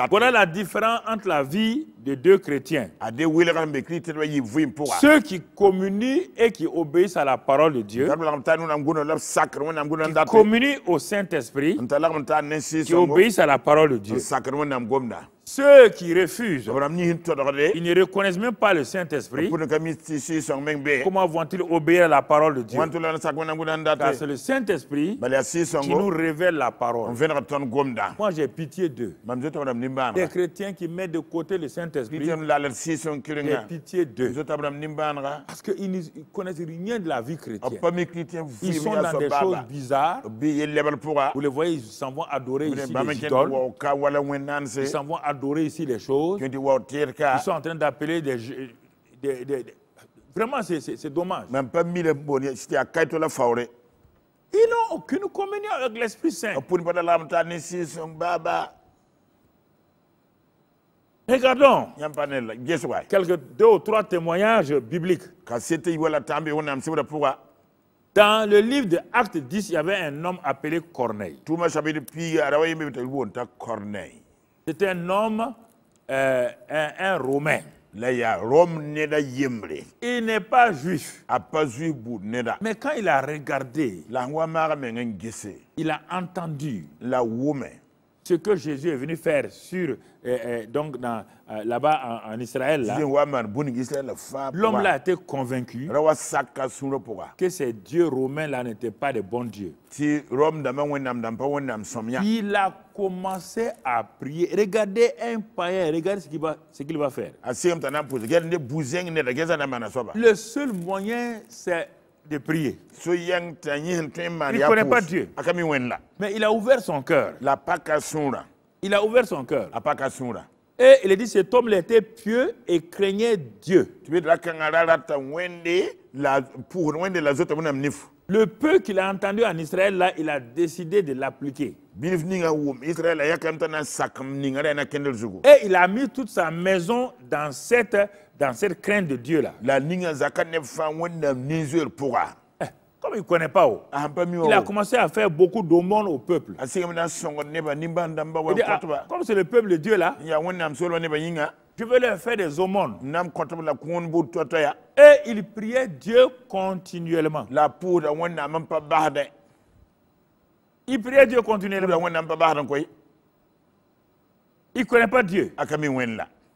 Voilà la différence entre la vie de deux chrétiens. Ceux qui communient et qui obéissent à la parole de Dieu, qui communient au Saint-Esprit, qui obéissent à la parole de Dieu. Ceux qui refusent, ils ne reconnaissent même pas le Saint-Esprit. Comment vont-ils obéir à la parole de Dieu? Car c'est le Saint-Esprit qui nous révèle la parole. Moi, j'ai pitié d'eux. Des chrétiens qui mettent de côté le Saint-Esprit, j'ai pitié d'eux. Parce qu'ils ne connaissent rien de la vie chrétienne. Ils sont dans des choses bizarres. Vous les voyez, ils s'en vont adorer ici les idoles. Ils s'en vont adorer ici les choses. Ils sont en train d'appeler des vraiment, c'est dommage. Ils n'ont aucune communion avec l'Esprit Saint. Regardons quelques 2 ou 3 témoignages bibliques. Dans le livre de Actes 10, il y avait un homme appelé Corneille. C'était un homme, un Romain. Il n'est pas juif. Mais quand il a regardé, il a entendu ce que Jésus est venu faire sur, donc là-bas en Israël. L'homme là a été convaincu que ces dieux romains là n'étaient pas de bons dieux. Il a commencé à prier. Regardez un païen, regardez ce qu'il va faire. Le seul moyen, c'est de prier. Il ne connaît pas Dieu. Mais il a ouvert son cœur. Il a ouvert son cœur. Et il a dit cet homme était pieux et craignait Dieu. Le peu qu'il a entendu en Israël, là, il a décidé de l'appliquer. Et il a mis toute sa maison dans cette crainte de Dieu là. Comme il ne connaît pas, il a commencé à faire beaucoup d'aumônes au peuple. Il dit, comme c'est le peuple de Dieu là, je vais leur faire des aumônes. Et il priait Dieu continuellement. Il priait Dieu continuellement. Il ne connaît pas Dieu.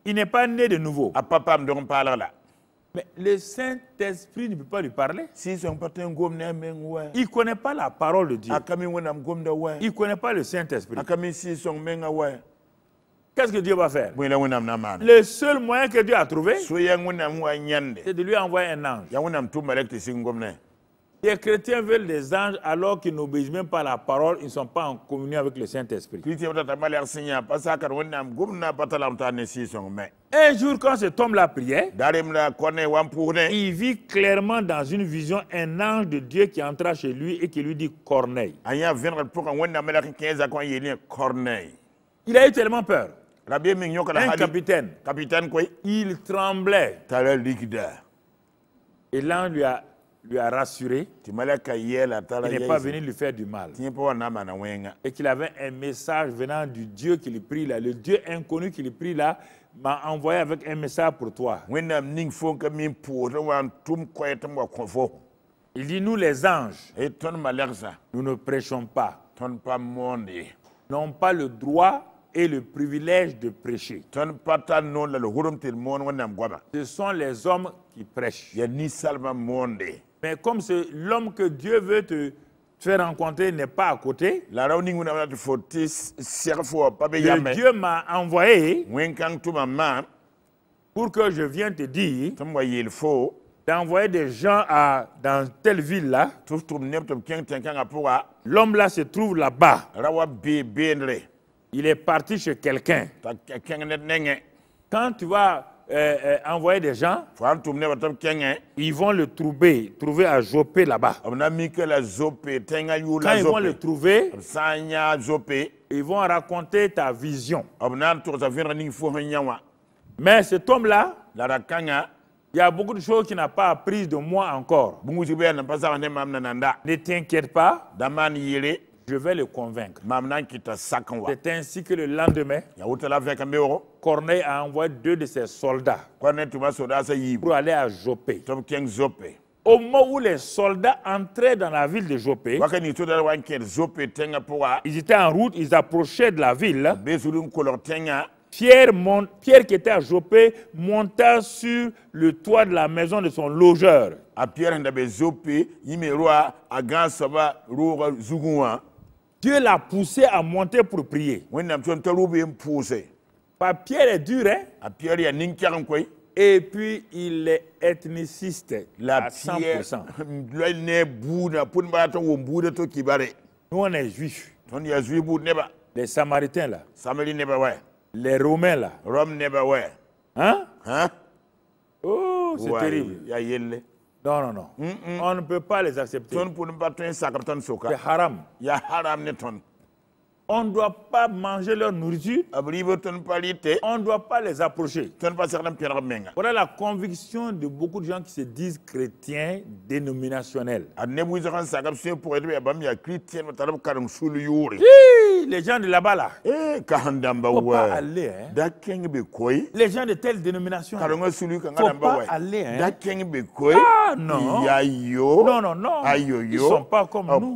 Il n'est pas né de nouveau. Mais le Saint-Esprit ne peut pas lui parler. Il ne connaît pas la parole de Dieu. Il ne connaît pas le Saint-Esprit. Qu'est-ce que Dieu va faire? Le seul moyen que Dieu a trouvé, c'est de lui envoyer un ange. Les chrétiens veulent des anges alors qu'ils n'obéissent même pas à la parole, ils ne sont pas en communion avec le Saint-Esprit. Un jour, quand cet homme-là priait, il vit clairement dans une vision un ange de Dieu qui entra chez lui et qui lui dit Corneille. Il a eu tellement peur. Un capitaine, il tremblait. Et l'ange lui a rassuré qu'il n'est pas venu lui faire du mal. Et qu'il avait un message venant du Dieu qu'il prie là. Le Dieu inconnu qu'il prie là m'a envoyé avec un message pour toi. Il dit, nous les anges, nous ne prêchons pas. N'ont pas le droit et le privilège de prêcher. Ce sont les hommes qui prêchent. Mais comme c'est l'homme que Dieu veut te faire rencontrer n'est pas à côté, Dieu m'a envoyé pour que je vienne te dire d'envoyer des gens dans telle ville-là. L'homme là se trouve là-bas. Il est parti chez quelqu'un. Quand tu vas envoyer des gens, ils vont le trouver à Jopé là-bas. Quand ils vont le trouver, ils vont raconter ta vision. Mais cet homme-là, il y a beaucoup de choses qu'il n'a pas apprises de moi encore. Ne t'inquiète pas. Je vais le convaincre. C'est ainsi que le lendemain, Corneille a envoyé 2 de ses soldats pour aller à Jopé. Au moment où les soldats entraient dans la ville de Jopé, ils étaient en route, ils approchaient de la ville. Pierre qui était à Jopé monta sur le toit de la maison de son logeur. Dieu l'a poussé à monter pour prier. Pierre est dur, hein? Et puis il est ethniciste à 100%. Nous on est juifs. Les Samaritains là. Les Romains là. Hein? Oh, c'est terrible. Non. On ne peut pas les accepter. C'est haram. On ne doit pas manger leur nourriture. On ne doit pas les approcher. Voilà la conviction de beaucoup de gens qui se disent chrétiens dénominationnels. Les gens de là-bas là. Il ne faut pas aller. Hein? Les gens de telle dénomination. Il ne faut pas aller. Hein? Ah non. Non. Ils ne sont pas comme nous.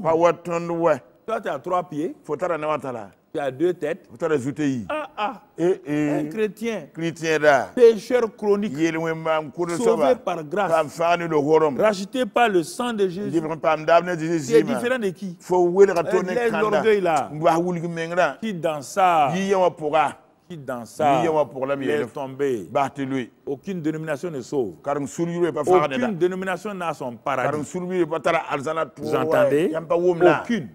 Toi, tu as 3 pieds. Tu as 2 têtes. Un chrétien. Pécheur chronique. Sauvé par grâce. Racheté par le sang de Jésus. Tu es différent de qui? Laisse l'orgueil là. Qui dans ça? Laisse tomber. Aucune dénomination ne sauve. Aucune dénomination n'a son paradis. Vous entendez? Aucune.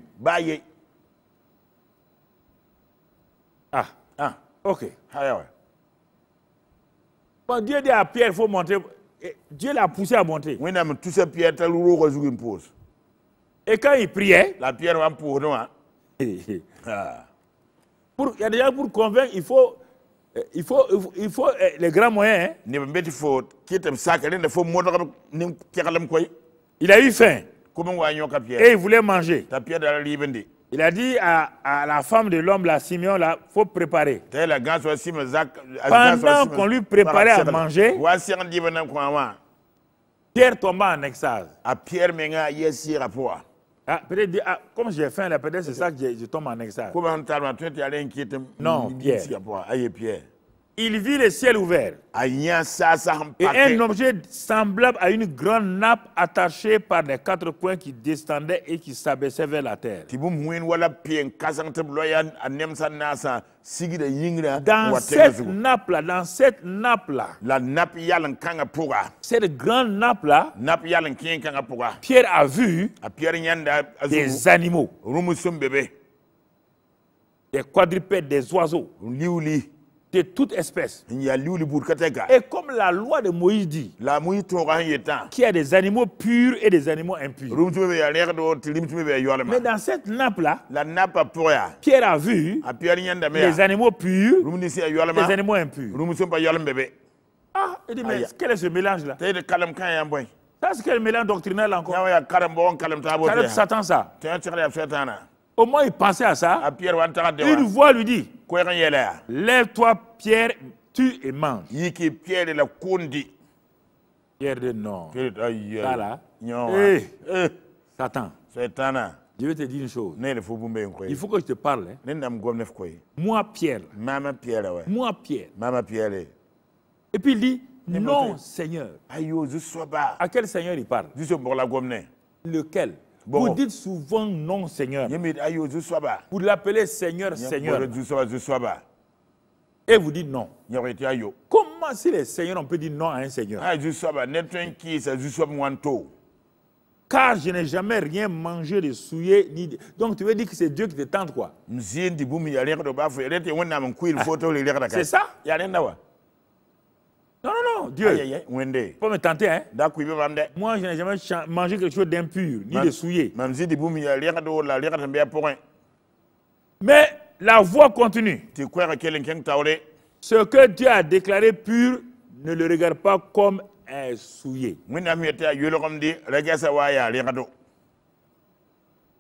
Ok. Bon, Dieu dit à Pierre, il faut monter. Dieu l'a poussé à monter. Et quand il priait, il y a déjà pour convaincre, il faut les grands moyens. Hein? Il a eu faim. Et il voulait manger. Il a dit à la femme de l'homme, la Simeon, il faut préparer. Pendant qu'on lui préparait à manger, Pierre tomba en extase. Peut-être comme j'ai faim, peut-être c'est ça que je tombe en extase. Non, Pierre. il vit le ciel ouvert et un objet semblable à une grande nappe attachée par les 4 coins qui descendait et qui s'abaissait vers la terre. Dans cette nappe-là, cette grande nappe-là, Pierre a vu des animaux, des quadrupèdes, des oiseaux, de toute espèce. Et comme la loi de Moïse dit, qu'il y a des animaux purs et des animaux impurs. Mais dans cette nappe-là, Pierre a vu les animaux purs et les animaux impurs. Ah, il dit, mais quel est ce mélange-là? Ça, c'est quel mélange doctrinal encore? C'est Satan, ça. Au moins, il pensait à ça. Une voix lui dit, lève-toi, Pierre, tue et mange. Pierre dit non. Ça là. Satan. Je vais te dire une chose. Il faut que je te parle. Moi, Pierre. Moi, Pierre. Et puis il dit, non, Seigneur. À quel Seigneur il parle? Lequel? Vous dites souvent non, Seigneur. Vous l'appelez Seigneur, Seigneur. Et vous dites non. Comment si les seigneurs, on peut dire non à un Seigneur? Car je n'ai jamais rien mangé de souillé. Donc tu veux dire que c'est Dieu qui te tente quoi? C'est ça? Non, Dieu. Faut me tenter, hein? Moi, je n'ai jamais mangé quelque chose d'impur, ni de souillé. Mais la voix continue. Ce que Dieu a déclaré pur, ne le regarde pas comme un souillé.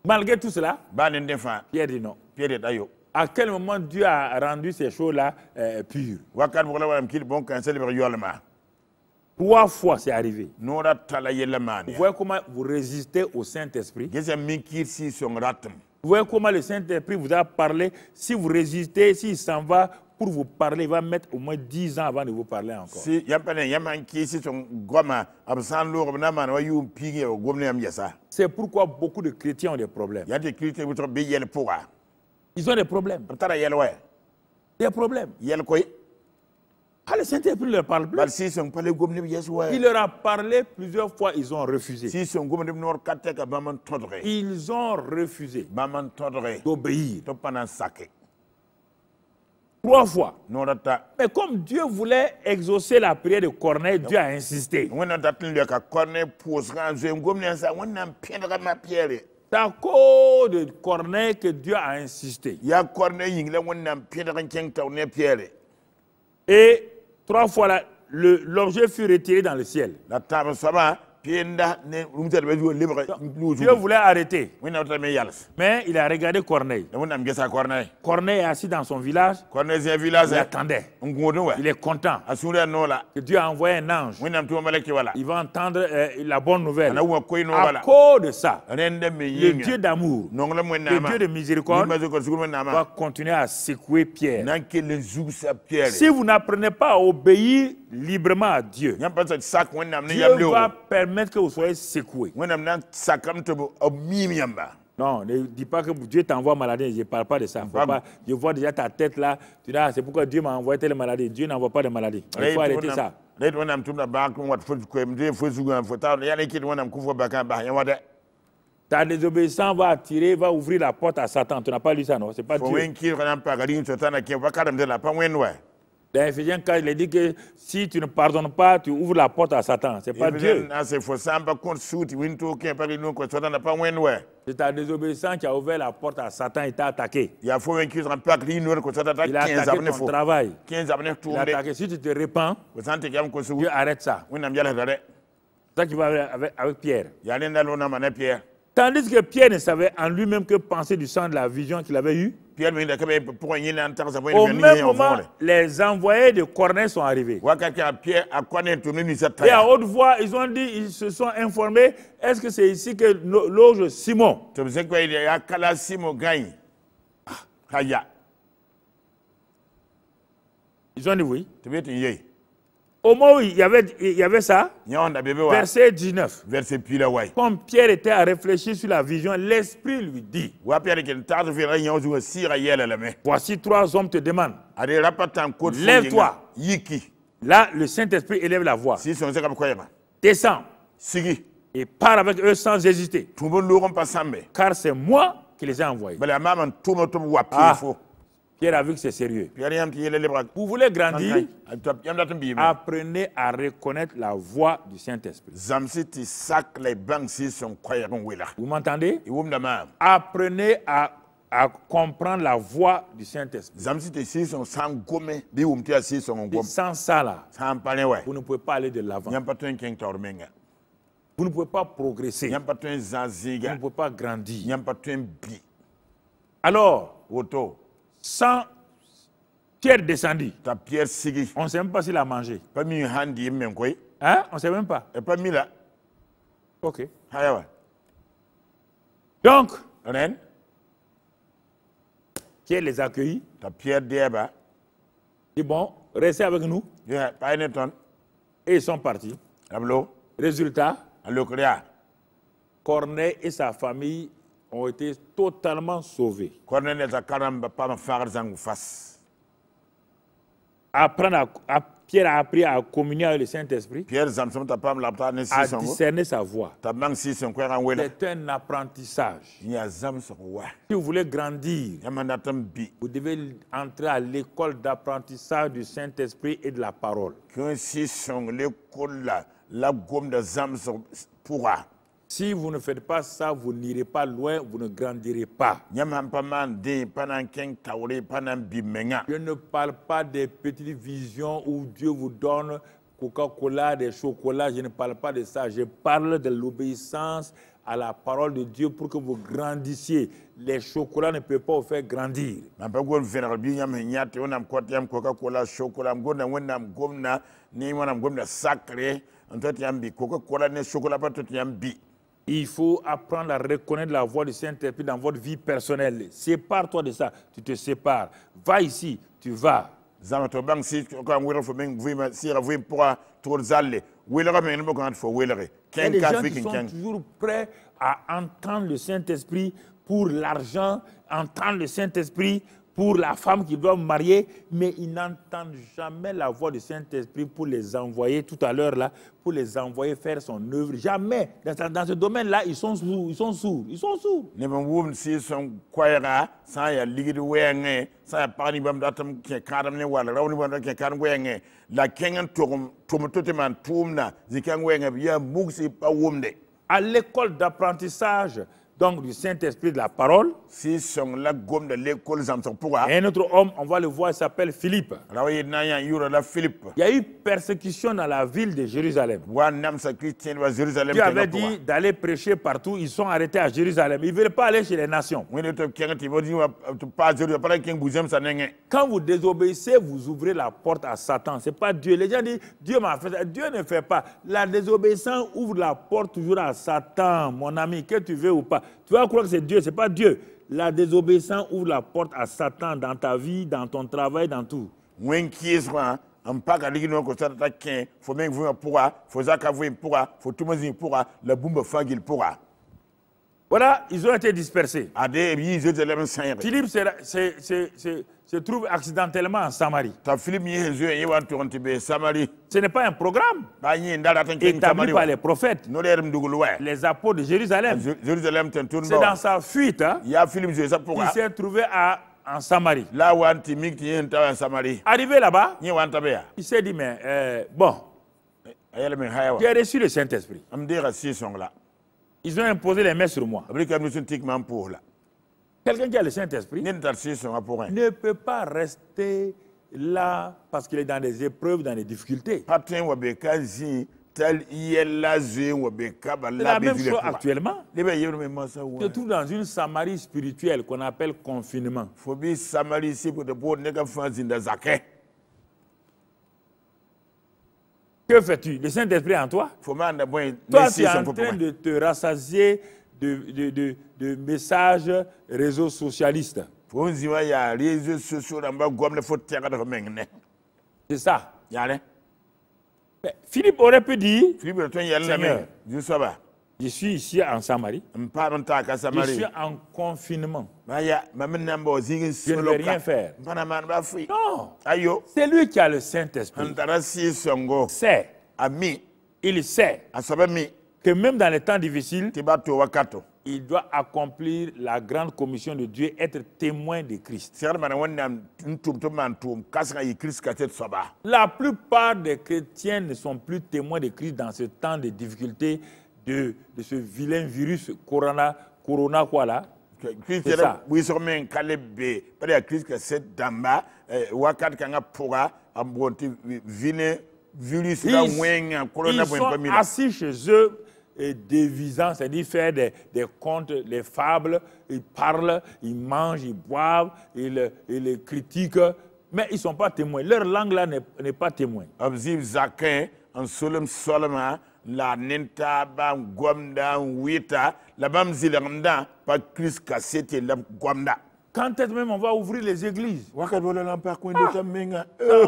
Malgré tout cela, Pierre dit non. À quel moment Dieu a rendu ces choses-là pures? 3 fois c'est arrivé. Vous voyez comment vous résistez au Saint-Esprit? Vous voyez comment le Saint-Esprit vous a parlé? Si vous résistez, s'il s'en va pour vous parler, il va mettre au moins 10 ans avant de vous parler encore. C'est pourquoi beaucoup de chrétiens ont des problèmes. Ils ont des problèmes. Des problèmes. Ah, le Saint-Esprit ne leur parle plus. Il leur a parlé plusieurs fois, ils ont refusé. Ils ont refusé d'obéir. 3 fois. Mais comme Dieu voulait exaucer la prière de Corneille, Dieu a insisté. C'est à cause de Corneille que Dieu a insisté. Et 3 fois là, l'objet fut retiré dans le ciel. Dieu voulait arrêter. Mais il a regardé Corneille. Corneille est assis dans son village. Il attendait. Il est content que Dieu a envoyé un ange. Il va entendre la bonne nouvelle. À cause de ça, le Dieu d'amour, le Dieu de miséricorde va continuer à secouer Pierre. Si vous n'apprenez pas à obéir librement à Dieu, Dieu va permettre que vous soyez secoués. Non, ne dis pas que Dieu t'envoie maladie, je ne parle pas de ça. Je vois déjà ta tête là, tu dis, c'est pourquoi Dieu m'a envoyé telle maladie. Dieu n'envoie pas de maladie. Il faut arrêter ça. Ta désobéissance va attirer, va ouvrir la porte à Satan. Tu n'as pas lu ça, non? C'est pas Dieu. Dans Ephésiens 4, il dit que si tu ne pardonnes pas, tu ouvres la porte à Satan. Ce n'est pas Dieu. C'est ta désobéissance qui a ouvert la porte à Satan et t'a attaqué. Il a attaqué ton travail. Il a attaqué. Si tu te répands, Dieu arrête ça. C'est ça qui va avec Pierre. Tandis que Pierre ne savait en lui-même que penser du sang de la vision qu'il avait eue. Au même moment, les envoyés de Corneille sont arrivés. Et à haute voix, ils ont dit, ils se sont informés, est-ce que c'est ici que loge Simon? Ils ont dit oui. Au moment où il y avait ça, verset 19. Comme Pierre était à réfléchir sur la vision, l'Esprit lui dit, voici 3 hommes te demandent, lève-toi. Là, le Saint-Esprit élève la voix. Descends et pars avec eux sans hésiter. Car c'est moi qui les ai envoyés. Pierre a vu que c'est sérieux. Vous voulez grandir, apprenez à reconnaître la voix du Saint-Esprit. Vous m'entendez? Apprenez à comprendre la voix du Saint-Esprit. Sans ça, là, vous ne pouvez pas aller de l'avant. Vous ne pouvez pas progresser. Vous ne pouvez pas grandir. Alors, sans Pierre descendu, on ne sait même pas s'il a mangé. Hein? On ne sait même pas. Ok. Donc, Pierre les a accueillis. Et bon, restez avec nous. Et ils sont partis. Résultat, Corneille et sa famille ont été totalement sauvés. Pierre a appris à communier avec le Saint-Esprit, à discerner sa voix. C'est un apprentissage. Si vous voulez grandir, vous devez entrer à l'école d'apprentissage du Saint-Esprit et de la parole. Si vous ne faites pas ça, vous n'irez pas loin, vous ne grandirez pas. Je ne parle pas des petites visions où Dieu vous donne Coca-Cola, des chocolats. Je ne parle pas de ça. Je parle de l'obéissance à la parole de Dieu pour que vous grandissiez. Les chocolats ne peuvent pas vous faire grandir. Il faut apprendre à reconnaître la voix du Saint-Esprit dans votre vie personnelle. Sépare-toi de ça, tu te sépares. Va ici, tu vas. Quelques-uns qui sont toujours prêts à entendre le Saint-Esprit pour l'argent, entendre le Saint-Esprit pour la femme qui doit marier, mais ils n'entendent jamais la voix du Saint-Esprit pour les envoyer, tout à l'heure là, pour les envoyer faire son œuvre. Jamais. Dans ce domaine-là, ils sont sourds, ils sont sourds, ils sont sourds. À l'école d'apprentissage, donc du Saint-Esprit de la parole. Un autre homme, on va le voir, il s'appelle Philippe. Il y a eu persécution dans la ville de Jérusalem. Dieu avait dit d'aller prêcher partout, ils sont arrêtés à Jérusalem. Ils ne veulent pas aller chez les nations. Quand vous désobéissez, vous ouvrez la porte à Satan. Ce n'est pas Dieu. Les gens disent, Dieu m'a fait ça. Dieu ne fait pas. La désobéissance ouvre la porte toujours à Satan, mon ami, que tu veux ou pas. Tu vas croire que c'est Dieu, ce n'est pas Dieu. La désobéissance ouvre la porte à Satan dans ta vie, dans ton travail, dans tout. Voilà, ils ont été dispersés. Philippe se trouve accidentellement en Samarie. Ce n'est pas un programme établi par les prophètes, les apôtres de Jérusalem. C'est dans sa fuite qu'il s'est trouvé en Samarie. Arrivé là-bas, il s'est dit, mais bon, j'ai reçu le Saint-Esprit. Ils ont imposé les mains sur moi. Quelqu'un qui a le Saint-Esprit ne peut pas rester là parce qu'il est dans des épreuves, dans des difficultés. C'est la même chose actuellement. Je trouve dans une Samarie spirituelle qu'on appelle confinement. Que fais-tu? Le Saint-Esprit en toi? Toi, tu es en train de te rassasier de messages réseaux socialistes. C'est ça. Philippe aurait pu dire, Seigneur, je suis ici en Samarie. Je suis en confinement. Je ne vais rien faire. Non. C'est lui qui a le Saint-Esprit. Il sait que même dans les temps difficiles, il doit accomplir la grande commission de Dieu, être témoin de Christ. La plupart des chrétiens ne sont plus témoins de Christ dans ce temps de difficulté de ce vilain virus corona quoi là. C'est ça. Ils sont assis chez eux et dévisant, c'est-à-dire faire des contes, les fables, ils parlent, ils mangent, ils boivent, ils les critiquent, mais ils ne sont pas témoins. Leur langue là n'est pas témoin. La nenta ba gwamda wita la bamzilamda pa Christ cassette la gwamda. Quand est-ce même on va ouvrir les églises? On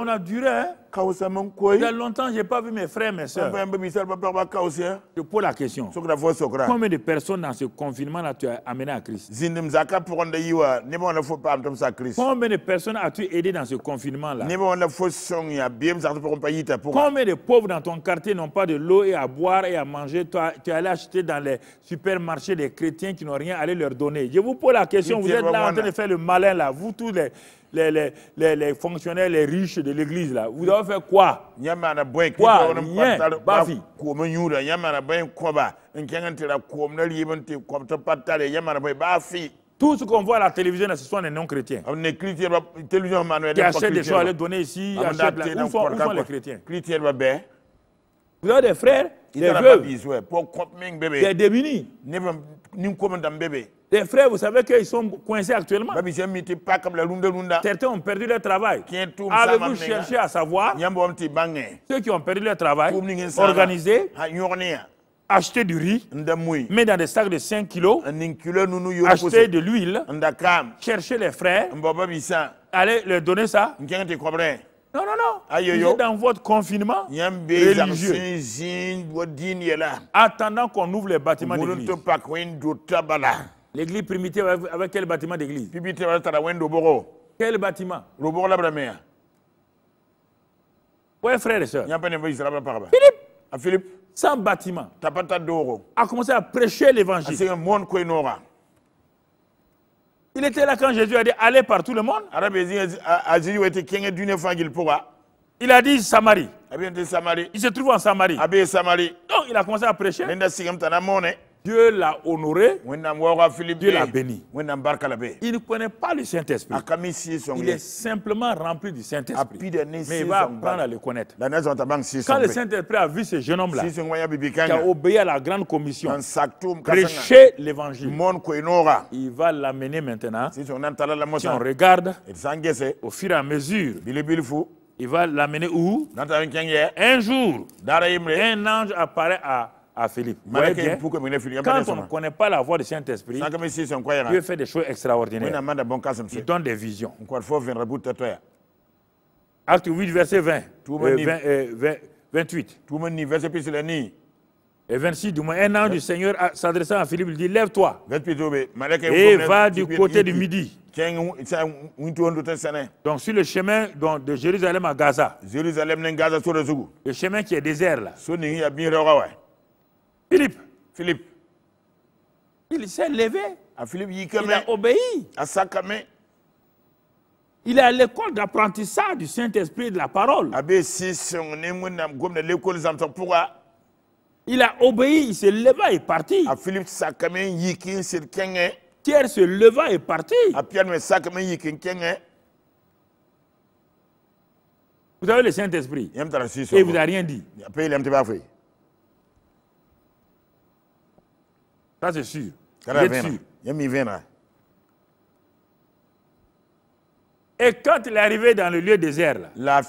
a duré, hein? Il y a longtemps, je n'ai pas vu mes frères, mes soeurs. Je pose la question. Combien de personnes dans ce confinement-là tu as amené à Christ? Combien de personnes as-tu aidé dans ce confinement-là? Combien de pauvres dans ton quartier n'ont pas de l'eau et à boire et à manger? Tu es allé acheter dans les supermarchés des chrétiens qui n'ont rien à leur donner. Je vous pose la question, vous êtes là en train de faire le malin, là. Vous tous les fonctionnaires, les riches de l'église, là. Vous avez fait quoi? Quoi? Rien. Bafi. Tout ce qu'on voit à la télévision, ce sont les non-chrétiens. Qui achètent des choses à les donner ici. Où sont les chrétiens? Vous avez des frères, des veuves, des démunis. Des frères, vous savez qu'ils sont coincés actuellement. Certains ont perdu leur travail. Avez-vous cherché à savoir ceux qui ont perdu leur travail, organiser, acheter du riz, mettre dans des sacs de 5 kilos, acheter de l'huile, chercher les frères, aller leur donner ça? Non, non, non. Vous êtes dans votre confinement religieux. Attendant qu'on ouvre les bâtiments d'église. L'église primitive avec quel bâtiment d'église? Quel bâtiment? Oui, frères et sœurs. Philippe, sans bâtiment, a commencé à prêcher l'évangile. Il était là quand Jésus a dit allez par tout le monde. Il a dit Samarie. Il se trouve en Samarie. Donc il a commencé à prêcher. Dieu l'a honoré, Dieu l'a béni. Il ne connaît pas le Saint-Esprit. Il est simplement rempli du Saint-Esprit. Mais il va apprendre à le connaître. Quand le Saint-Esprit a vu ce jeune homme-là, qui a obéi à la grande commission, prêcher l'évangile, il va l'amener maintenant. Si on regarde, au fur et à mesure, il va l'amener où? Un jour, un ange apparaît à Philippe. Quand on ne connaît pas la voix du Saint-Esprit, Dieu fait des choses extraordinaires. Il donne des visions. Acte 8, verset 20, 28. Et 26, du moins, un ange du Seigneur s'adressant à Philippe, il dit, lève-toi et va du côté du midi. Donc sur le chemin de Jérusalem à Gaza, le chemin qui est désert là, Philippe, il s'est levé, il a obéi. Il est à l'école d'apprentissage du Saint-Esprit et de la parole. Il a obéi, il se leva et est parti. Pierre se leva et est parti. Vous avez le Saint-Esprit et il vous a rien dit. Ça c'est sûr. Vous êtes sûr. Et quand il est arrivé dans le lieu désert, là,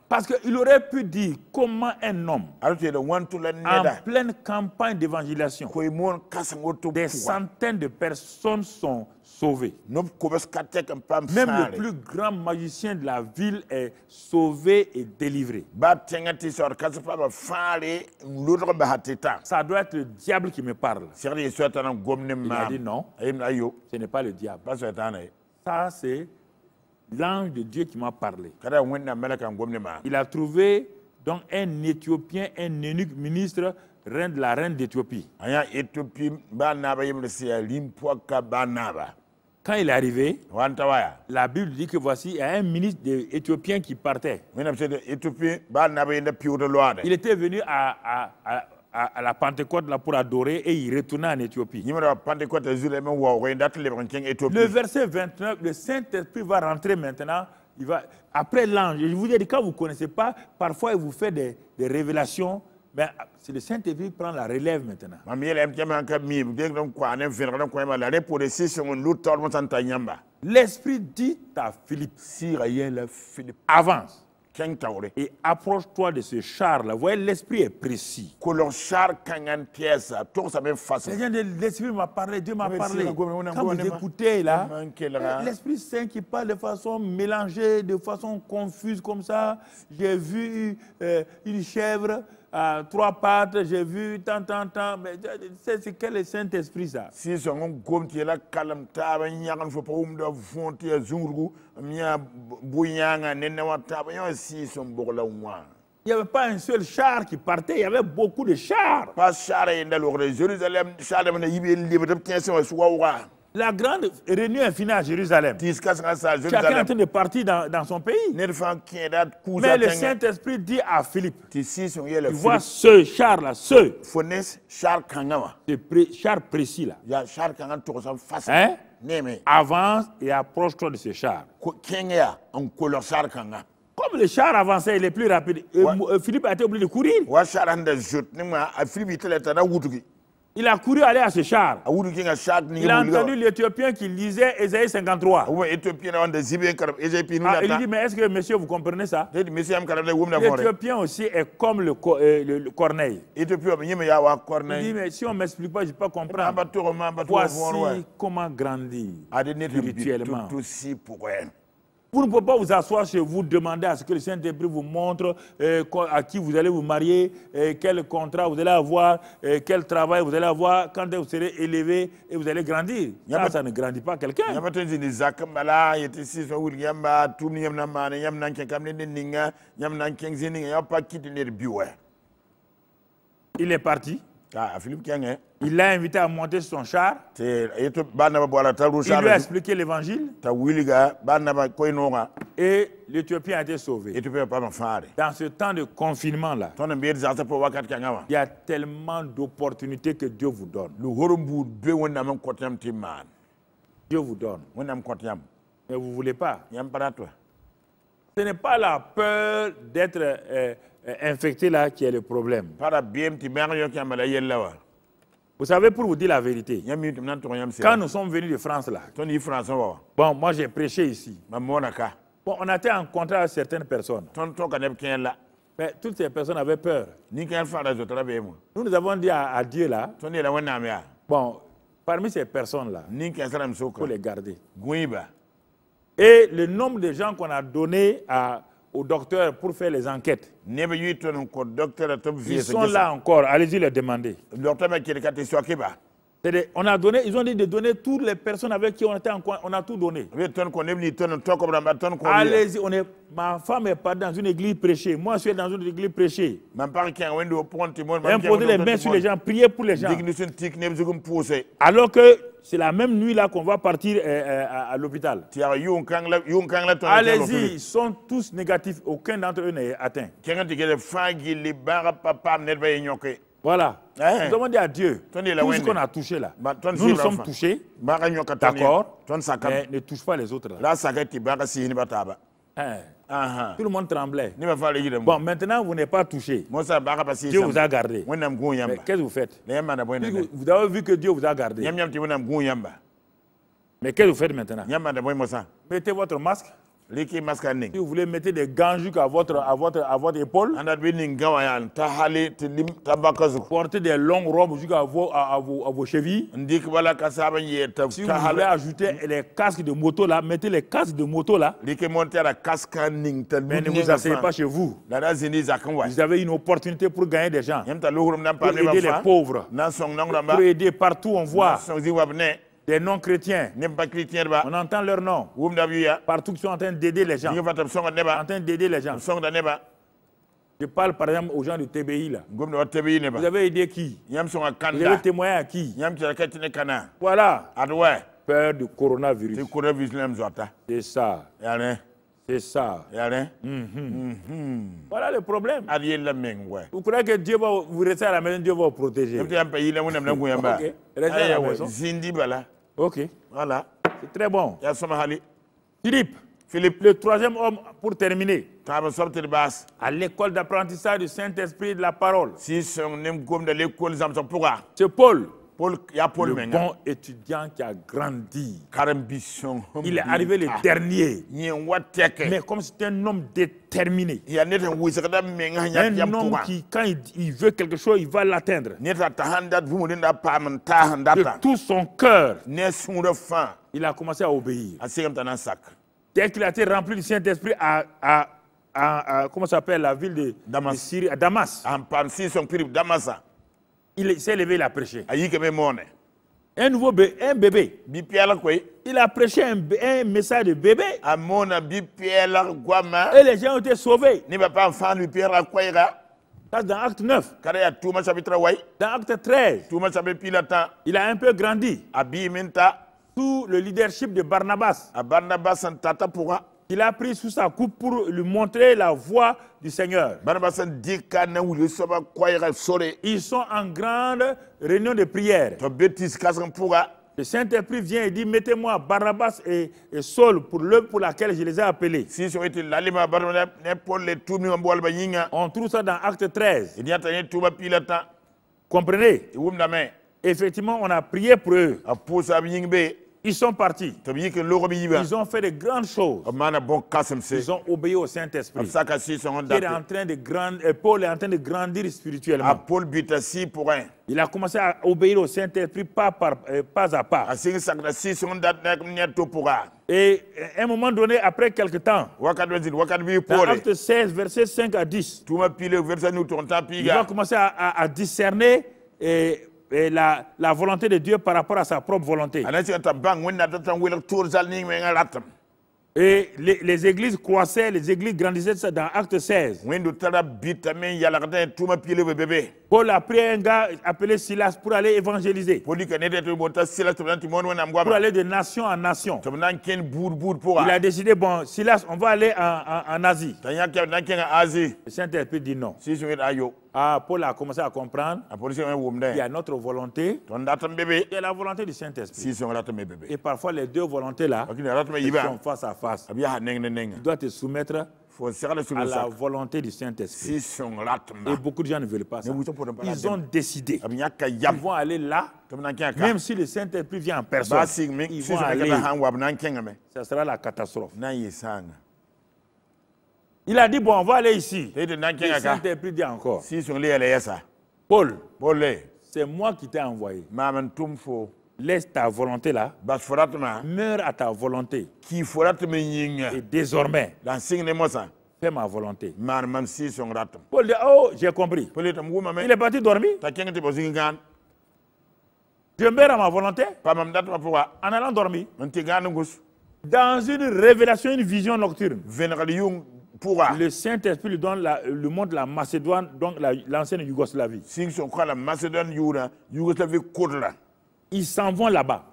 parce qu'il aurait pu dire comment un homme, en pleine campagne d'évangélisation, des centaines de personnes sont sauvées. Même le plus grand magicien de la ville est sauvé et délivré. Ça doit être le diable qui me parle. Il a dit non, ce n'est pas le diable. Ça, c'est l'ange de Dieu qui m'a parlé. Il a trouvé donc un Éthiopien, un eunuque ministre, reine de la reine d'Éthiopie. Quand il est arrivé, la Bible dit que voici, il y a un ministre éthiopien qui partait. Il était venu à la Pentecôte là pour adorer et il retournait en Éthiopie. Le verset 29, le Saint-Esprit va rentrer maintenant. Après l'ange, je vous ai dit, quand vous ne connaissez pas, parfois il vous fait des révélations. Mais c'est le Saint-Esprit qui prend la relève maintenant. L'Esprit dit à Philippe, avance et approche-toi de ce char-là. Vous voyez, l'Esprit est précis. L'Esprit m'a parlé, Dieu m'a parlé. Quand vous écoutez là, l'Esprit Saint qui parle de façon mélangée, de façon confuse comme ça. J'ai vu une chèvre à 3 pattes, j'ai vu tant. Mais c'est quel est le Saint-Esprit ça? Si il n'y avait pas un seul char qui partait, il y avait beaucoup de chars. La grande réunion est finie à Jérusalem. Chacun est en train de partir dans son pays. Mais le Saint-Esprit dit à Philippe, tu vois ce char-là, ce char précis là. Hein? Avance et approche-toi de ce char. Comme le char avançait, il est plus rapide. Philippe a été obligé de courir. Il a couru aller à ce char. Il a entendu l'Éthiopien qui lisait Ésaïe 53. Il dit, mais est-ce que monsieur, vous comprenez ça? L'Éthiopien aussi est comme le Corneille. Il dit, mais si on ne m'explique pas, je ne peux pas comprendre. Voici comment grandir spirituellement. Vous ne pouvez pas vous asseoir chez vous, demander à ce que le Saint-Esprit vous montre à qui vous allez vous marier, quel contrat vous allez avoir, quel travail vous allez avoir, quand vous serez élevé et vous allez grandir. Ça ne grandit pas quelqu'un. Il est parti. Il l'a invité à monter sur son char. Il lui a expliqué l'évangile. Et l'Éthiopien a été sauvé. Dans ce temps de confinement-là, il y a tellement d'opportunités que Dieu vous donne. Dieu vous donne. Mais vous ne voulez pas. Ce n'est pas la peur d'être infecté là qui est le problème. Vous savez, pour vous dire la vérité, quand nous sommes venus de France là, bon, moi j'ai prêché ici. Bon, on a été en contact avec certaines personnes. Mais toutes ces personnes avaient peur. Nous avons dit à Dieu là, bon, parmi ces personnes là, il faut les garder. Et le nombre de gens qu'on a donné au docteur pour faire les enquêtes, ils sont là encore. Allez-y les demander. On a donné, ils ont dit de donner toutes les personnes avec qui on était on a tout donné. Allez-y, ma femme est pas dans une église prêchée. Moi, je suis dans une église prêchée. Imposer les mains sur les gens, prier pour les gens. Alors que c'est la même nuit là qu'on va partir à l'hôpital. Allez-y, ils sont tous négatifs. Aucun d'entre eux n'est atteint. Voilà. Nous avons dit à Dieu, tout ce qu'on a touché là, nous sommes touchés, d'accord, mais ne touche pas les autres là. Tout le monde tremblait. Bon, maintenant vous n'êtes pas touché. Dieu vous a gardé. Qu'est-ce que vous faites? Vous avez vu que Dieu vous a gardé. Mais qu'est-ce que vous faites maintenant? Mettez votre masque. Si vous voulez mettre des gants jusqu'à votre épaule, portez des longues robes jusqu'à vos chevilles. Si vous voulez ajouter les casques de moto là, mettez les casques de moto là. Mais ne vous asseyez pas chez vous. Vous avez une opportunité pour gagner des gens, pour aider les pauvres, pour aider partout on voit des non-chrétiens. On entend leur nom. Partout qui sont en train d'aider les gens. En train d'aider les gens. Je parle par exemple aux gens du TBI là. Vous avez aidé qui? Vous avez témoigné à qui? Voilà. Peur du coronavirus. C'est ça. C'est ça. Voilà le problème. Vous croyez que Dieu va vous rester à la maison, Dieu va vous protéger. Ok. Restez à la maison. Ok. Voilà. C'est très bon. Philippe, le troisième homme pour terminer. À l'école d'apprentissage du Saint-Esprit et de la parole. C'est Paul. Le bon étudiant qui a grandi. Il est arrivé le dernier. Mais comme c'est un homme déterminé. Un homme qui, quand il veut quelque chose, il va l'atteindre. De tout son cœur, il a commencé à obéir. Dès qu'il a été rempli du Saint-Esprit comment ça s'appelle la ville de Syrie, à Damas. Il s'est levé, il a prêché. Un bébé. Il a prêché un message de bébé. Et les gens ont été sauvés. Ça, dans Acte 9. Dans Acte 13. Il a un peu grandi. Sous le leadership de Barnabas. Il a pris sous sa coupe pour lui montrer la voie du Seigneur. Ils sont en grande réunion de prière. Le Saint-Esprit vient et dit, mettez-moi Barnabas et Saul pour l'œuvre pour laquelle je les ai appelés. On trouve ça dans Acte 13. Comprenez? Effectivement, on a prié pour eux. Ils sont partis. Ils ont fait de grandes choses. Ils ont obéi au Saint-Esprit. Paul est en train de grandir spirituellement. Il a commencé à obéir au Saint-Esprit pas à pas. Et à un moment donné, après quelque temps, dans Acte 16, versets 5 à 10, il va commencer à discerner et la volonté de Dieu par rapport à sa propre volonté. Et les églises croissaient, les églises grandissaient dans Acte 16. Paul a pris un gars appelé Silas pour aller évangéliser. Pour aller de nation en nation. Il a décidé, bon, Silas, on va aller en Asie. Le Saint-Esprit dit non. Paul a commencé à comprendre. Il y a notre volonté. Il y a la volonté du Saint-Esprit. Et parfois, les deux volontés-là sont face à face. Tu dois te soumettre à la volonté du Saint-Esprit. Et beaucoup de gens ne veulent pas ça. Ils ont décidé. Ils vont aller là. Même si le Saint-Esprit vient en personne, ils vont aller. Ça sera la catastrophe. Il a dit, bon, on va aller ici. Le Saint-Esprit dit encore, Paul, c'est moi qui t'ai envoyé. Laisse ta volonté là. Meurs à ta volonté. Et désormais, fais ma volonté. Paul dit, oh, j'ai compris. Il est parti dormir. Je meurs à ma volonté en allant dormir. Dans une révélation, une vision nocturne. Le Saint-Esprit lui montre la Macédoine, donc l'ancienne Yougoslavie. Ils s'en vont là-bas.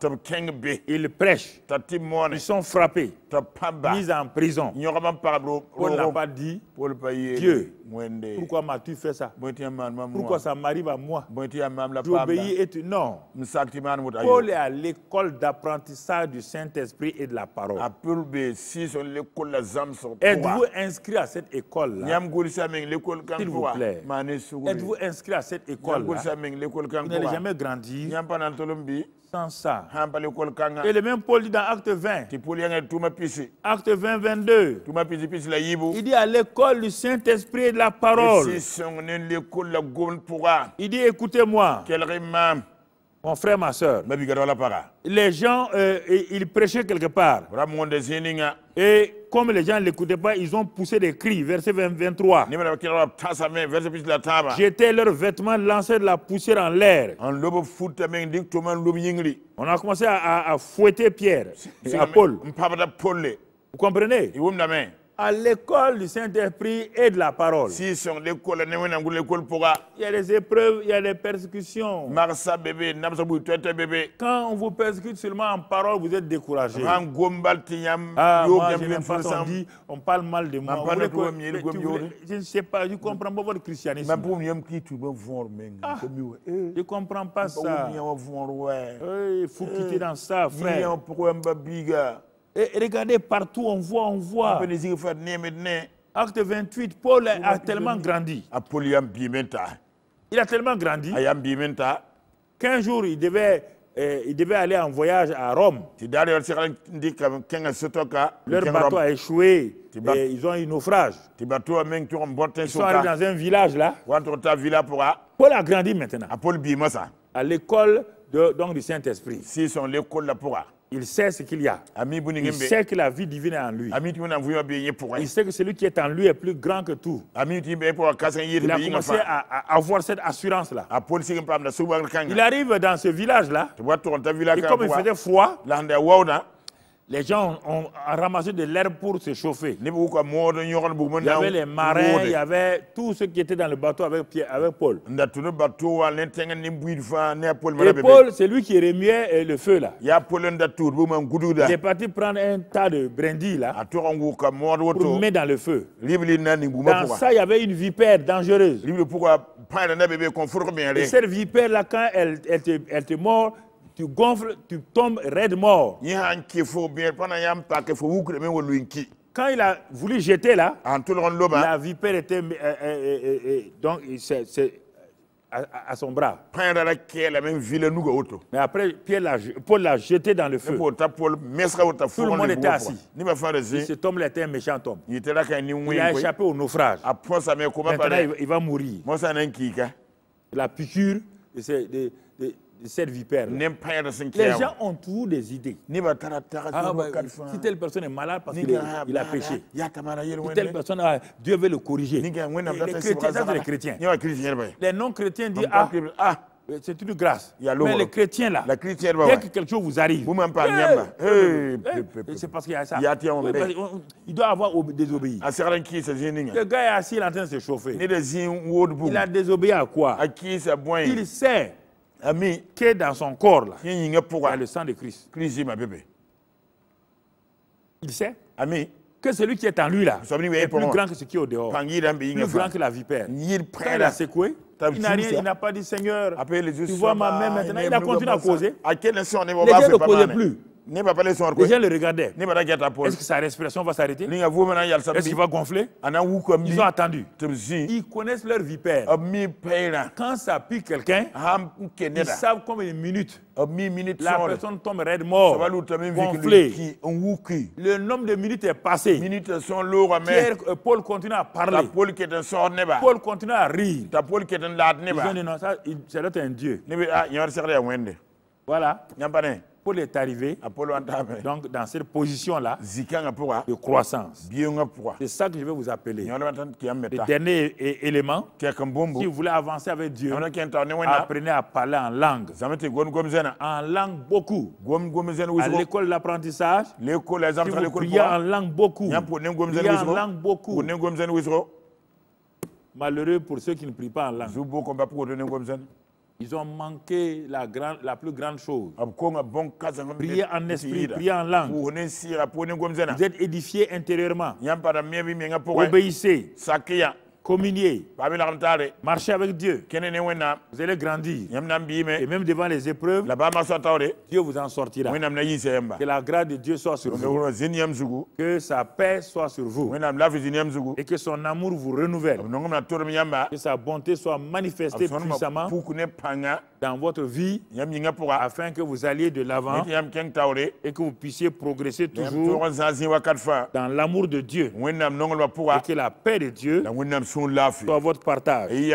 Ils prêchent. Ils sont frappés. Mis en prison. Paul n'a pas dit, Dieu, pourquoi m'as-tu fait ça? Pourquoi ça m'arrive à moi? J'obéis et tu... Non. Paul est à l'école d'apprentissage du Saint-Esprit et de la parole. Êtes-vous inscrit à cette école-là? S'il vous plaît. Êtes-vous inscrit à cette école-là? Vous n'allez jamais grandir. sans ça. Et le même Paul dit dans Acte 20, Acte 20, 22, il dit à l'école du Saint-Esprit et de la parole. Il dit, écoutez-moi, mon frère, ma soeur, les gens, ils prêchaient quelque part. Et comme les gens ne l'écoutaient pas, ils ont poussé des cris. Verset 23. Jetaient leurs vêtements, lançaient de la poussière en l'air. On a commencé à fouetter Pierre et à Paul. Vous comprenez? À l'école du Saint-Esprit et de la parole. Il y a des épreuves, il y a des persécutions. Quand on vous persécute seulement en parole, vous êtes découragé. Moi, je n'aime pas on dit, on parle mal de moi. Je ne sais pas, je ne comprends pas votre christianisme. Je ne comprends pas ça. Il faut quitter dans ça, frère. Et regardez, partout on voit. Acte 28, Paul a tellement grandi. Il a tellement grandi. 15 jours, il devait aller en voyage à Rome. Leur bateau a échoué. Et ils ont eu naufrage. Ils sont allés dans un village là. Paul a grandi maintenant. À l'école du Saint-Esprit. Il sait ce qu'il y a. Il sait que la vie divine est en lui. Il sait que celui qui est en lui est plus grand que tout. Il a commencé à avoir cette assurance-là. Il arrive dans ce village-là. Et comme il faisait froid, les gens ont ramassé de l'herbe pour se chauffer. Il y avait les marins, il y avait tous ceux qui étaient dans le bateau avec Paul. Et Paul, c'est lui qui remuait le feu là. Il est parti prendre un tas de brindilles là pour mettre dans le feu. Dans ça, il y avait une vipère dangereuse. Et cette vipère là, quand elle te mord, tu gonfles, tu tombes raide mort. Quand il a voulu jeter là, la vipère était donc à son bras. Mais après, Paul l'a jeté dans le feu. Tout le monde était assis. Cet homme était un méchant homme. Il a échappé au naufrage. Maintenant, il va mourir. La piqûre de cette vipère. Les gens ont toujours des idées. Si telle personne est malade parce qu'il a péché. Si telle personne, Dieu veut le corriger. Les chrétiens, ça c'est les chrétiens. Les non-chrétiens disent, c'est une grâce. Mais les chrétiens là, dès que quelque chose vous arrive, c'est parce qu'il y a ça. Il doit avoir désobéi. Le gars est assis, il est en train de se chauffer. Il a désobéi à quoi? Il sait que dans son corps, là, il y a le sang de Christ. Il sait que celui qui est en lui là est plus grand que ce qui est au dehors, plus grand que la vipère. Quand il a secoué, il n'a pas dit Seigneur, tu vois ma main maintenant. Il a continué à causer. Les gens ne causaient plus. Les gens le regardaient. Est-ce que sa respiration va s'arrêter? Est-ce qu'il va gonfler? Ils ont attendu. Ils connaissent leur vipère. Quand ça pique quelqu'un, ils savent combien de minutes la personne tombe raide mort, gonflée. Le nombre de minutes est passé. Paul continue à parler. Paul continue à rire. Ils ont dit non, ça doit être un Dieu. Voilà. Paul est arrivé donc dans cette position-là de croissance. C'est ça que je vais vous appeler. Le dernier élément, si vous voulez avancer avec Dieu, apprenez à parler en langue. En langue beaucoup. À l'école de l'apprentissage, si vous priez en langue beaucoup, priez en langue beaucoup. Malheureux pour ceux qui ne prient pas en langue. Ils ont manqué la plus grande chose. Priez en esprit, priez en langue. Vous êtes édifiés intérieurement. Obéissez. communier, marcher avec Dieu, vous allez grandir. Et même devant les épreuves, Dieu vous en sortira. Que la grâce de Dieu soit sur vous. Que sa paix soit sur vous. Et que son amour vous renouvelle. Que sa bonté soit manifestée puissamment dans votre vie, afin que vous alliez de l'avant et que vous puissiez progresser toujours dans l'amour de Dieu. Et que la paix de Dieu soit votre partage. Et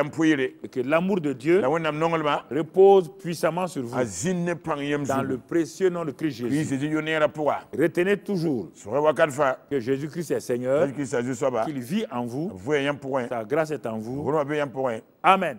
que l'amour de Dieu repose puissamment sur vous. Dans le précieux nom de Christ Jésus. Retenez toujours que Jésus-Christ est Seigneur, qu'il vit en vous, sa grâce est en vous. Amen.